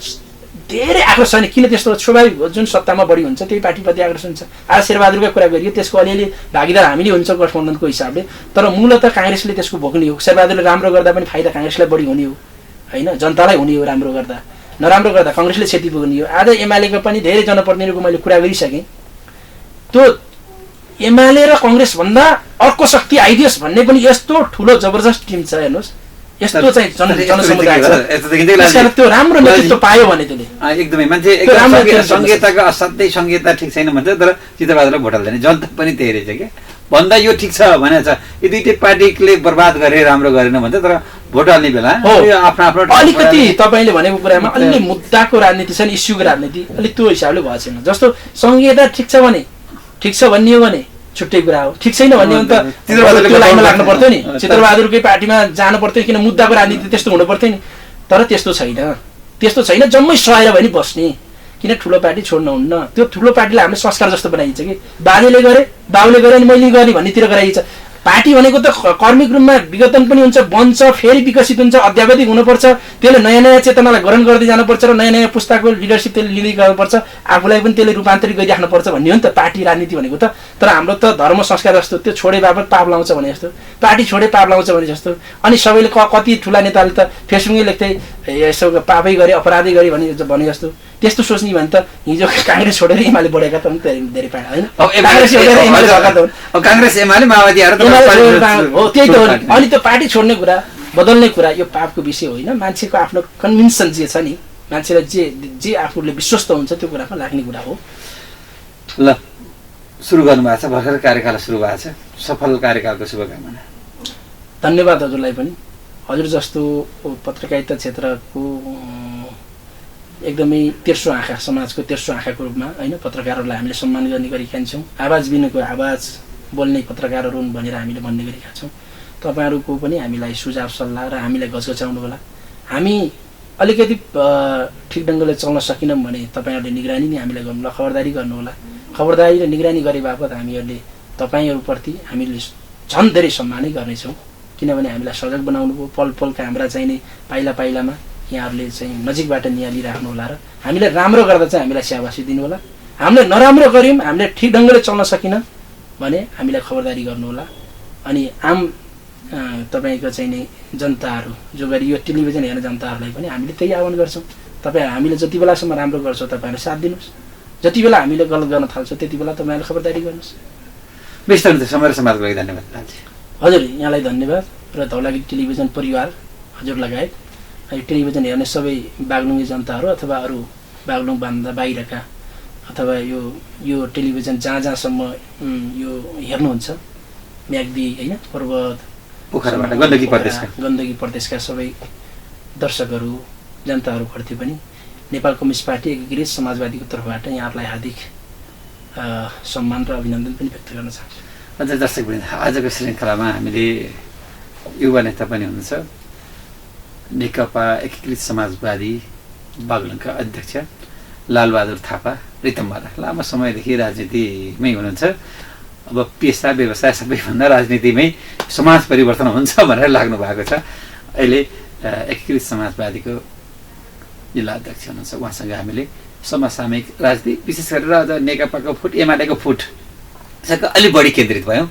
धेरै आक्रोश छ नि। किन त्यस्तो? स्वाभाविक हो, जुन सत्तामा बढी हुन्छ त्यही पार्टीप्रति आक्रोश हुन्छ। आज शेरबहादुरका कुरा गरियो, त्यसको अलिअलि भागीदार हामीले हुन्छ गठबन्धनको हिसाबले, तर मूलत कांग्रेसले त्यसको भोग्ने हो। शेरबहादुरले राम्रो गर्दा पनि फाइदा कांग्रेसलाई बढी हुने हो होइन, जनतालाई हुने हो। राम्रो गर्दा नराम्रो गर्दा कांग्रेसले क्षति पुग्ने हो। आज एमालेको पनि धेरै जनप्रतिनिधिको मैले कुरा गरिसकेँ, त्यो एमाले र कांग्रेस भन्दा अर्को शक्ति आइदियोस् भन्ने पनि यस्तो ठुलो जबरजस्त टिम छ। हेर्नुहोस्, यस्तो चाहिँ जनसमुदाय छ, त्यो राम्रो नेतृत्व पायो भने त्यसले एकदमै मान्छे संहिताको असाध्यै संहिता ठिक छैन भन्छ, तर चित्रबहादुरलाई भोट हाल्दैन। जनता पनि त्यही रहेछ क्या, भन्दा यो ठिक छ भनेको छ। यो दुइटै पार्टीले बर्बाद गरे, राम्रो गरेन भन्छ, तर भोट हाल्ने बेला आफ्नो अलिकति तपाईँले भनेको कुरामा अलि मुद्दाको राजनीति छ नि, इस्युको राजनीति अलिक त्यो हिसाबले भएको छैन। जस्तो संहिता ठिक छ भने, ठिक छ भन्ने हो भने छुट्टै कुरा हो, ठिक छैन भन्ने हो भने त त्यो लाइनमा लाग्नु पर्थ्यो नि, चित्रबहादुरकै पार्टीमा जानु पर्थ्यो, किन मुद्दाको राजनीति त्यस्तो हुनु पर्थ्यो नि। तर त्यस्तो छैन, जम्मै सहेर भने बस्ने। किन ठुलो पार्टी छोड्नुहुन्न? त्यो ठुलो पार्टीलाई हामीले संस्कार जस्तो बनाइन्छ कि बाजेले गरे, बाउले गरे अनि मैले गर्ने भन्नेतिर गराइन्छ। पार्टी भनेको त कर्मिक रूपमा विघटन पनि हुन्छ, बन्छ, फेरि विकसित हुन्छ, अध्यावधिक हुनुपर्छ, त्यसले नयाँ नयाँ चेतनालाई ग्रहण गर्दै जानुपर्छ र नयाँ नयाँ पुस्ताको लिडरसिप त्यसले लिँदै गर्नुपर्छ, आफूलाई पनि त्यसले रूपान्तरित गरिराख्नुपर्छ भन्ने हो नि त पार्टी राजनीति भनेको त। तर हाम्रो त धर्म संस्कार जस्तो त्यो छोडे बापत पाप लाउँछ भने जस्तो, पार्टी छोडे पाप लाउँछ भने जस्तो, अनि सबैले कति ठुला नेताले त फेसबुकमै लेख्दै यसो पापै गरे अपराधै गरे भने जस्तो त्यस्तो सोच्ने भने त हिजो काङ्ग्रेस छोडेर एमाले बढेका त धेरै होइन, काङ्ग्रेस एमाले माओवादीहरू हो त्यही त हो नि। अनि त्यो पार्टी छोड्ने कुरा बदल्ने कुरा यो पापको विषय होइन, मान्छेको आफ्नो कन्भिन्सन जे छ नि, मान्छेलाई जे आफूले विश्वस्त हुन्छ त्यो कुरामा लाग्ने कुरा हो। ल सुरु गर्नुभएको छ, भर्खर कार्यकाल सुरु भएको छ, सफल कार्यकालको शुभकामना। धन्यवाद हजुरलाई पनि। हजुर जस्तो पत्रकारिता क्षेत्रको एकदमै तेर्सो आँखा, समाजको तेर्सो आँखाको रूपमा होइन पत्रकारहरूलाई हामीले सम्मान गर्ने गरेका छौँ। आवाज बिनाको आवाज बोल्ने पत्रकारहरू हुन् भनेर हामीले भन्ने गरेका छौँ। तपाईँहरूको पनि हामीलाई सुझाव सल्लाह र हामीलाई गजगचाउनु होला। हामी अलिकति ठिक ढङ्गले चल्न सकेनौँ भने तपाईँहरूले निगरानी नै हामीलाई गर्नु होला, खबरदारी गर्नुहोला। खबरदारी र निगरानी गरे बापत हामीहरूले तपाईँहरूप्रति हामीले झन् धेरै सम्मानै गर्नेछौँ, किनभने हामीलाई सजग बनाउनु भयो। पल पलका हाम्रा चाहिने पाइला पाइलामा यहाँहरूले चाहिँ नजिकबाट नियाली राख्नु होला र हामीलाई राम्रो गर्दा चाहिँ हामीलाई स्याबासी दिनु होला। हामीले नराम्रो गऱ्यौँ, हामीले ठिक ढङ्गले चल्न सकिनँ भने हामीलाई खबरदारी गर्नुहोला। अनि आम तपाईँको चाहिँ नि जनताहरू जो गरी यो टेलिभिजन हेर्ने जनताहरूलाई पनि हामीले त्यही आह्वान गर्छौँ, तपाईँ हामीले जति बेलासम्म राम्रो गर्छौँ तपाईँहरूले साथ दिनुहोस्, जति बेला हामीले गलत गर्न थाल्छौँ त्यति बेला तपाईँहरूले खबरदारी गर्नुहोस्। विस्तृत समय समाजको लागि धन्यवाद। हजुर यहाँलाई धन्यवाद र धौलागिरी टेलिभिजन परिवार हजुर लगायत यो टेलिभिजन हेर्ने सबै बागलुङे जनताहरू अथवा अरू बागलुङभन्दा बाहिरका अथवा यो टेलिभिजन जहाँ जहाँसम्म यो हेर्नुहुन्छ, म्याग्दी होइन पर्वत पोखराबाट गण्डकी प्रदेशका सबै दर्शकहरू जनताहरूप्रति पनि नेपाल कम्युनिस्ट पार्टी एकीकृत समाजवादीको तर्फबाट यहाँहरूलाई हार्दिक सम्मान र अभिनन्दन पनि व्यक्त गर्न चाहन्छु। हजुर दर्शकवृन्द, आजको श्रृङ्खलामा हामीले युवा नेता पनि हुनुहुन्छ, नेकपा एकीकृत समाजवादी बागलुङका अध्यक्ष लालबहादुर थापा रितमवाला, लामो समयदेखि राजनीतिमै हुनुहुन्छ। अब पेसा व्यवसाय सबैभन्दा राजनीतिमै समाज परिवर्तन हुन्छ भनेर लाग्नु भएको छ। अहिले एकीकृत समाजवादीको जिल्ला अध्यक्ष हुनुहुन्छ, उहाँसँग हामीले समसामयिक राजनीति विशेष गरेर अझ नेकपाको फुट एमालेको फुट अलिक बढी केन्द्रित भयौँ।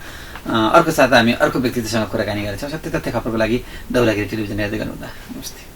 अर्को साता हामी अर्को व्यक्तित्वसँग कुराकानी गरेछौँ। सत्य तथ्य खबरको लागि धौलागिरी टेलिभिजन हेर्दै गर्नुहुँदा नमस्ते।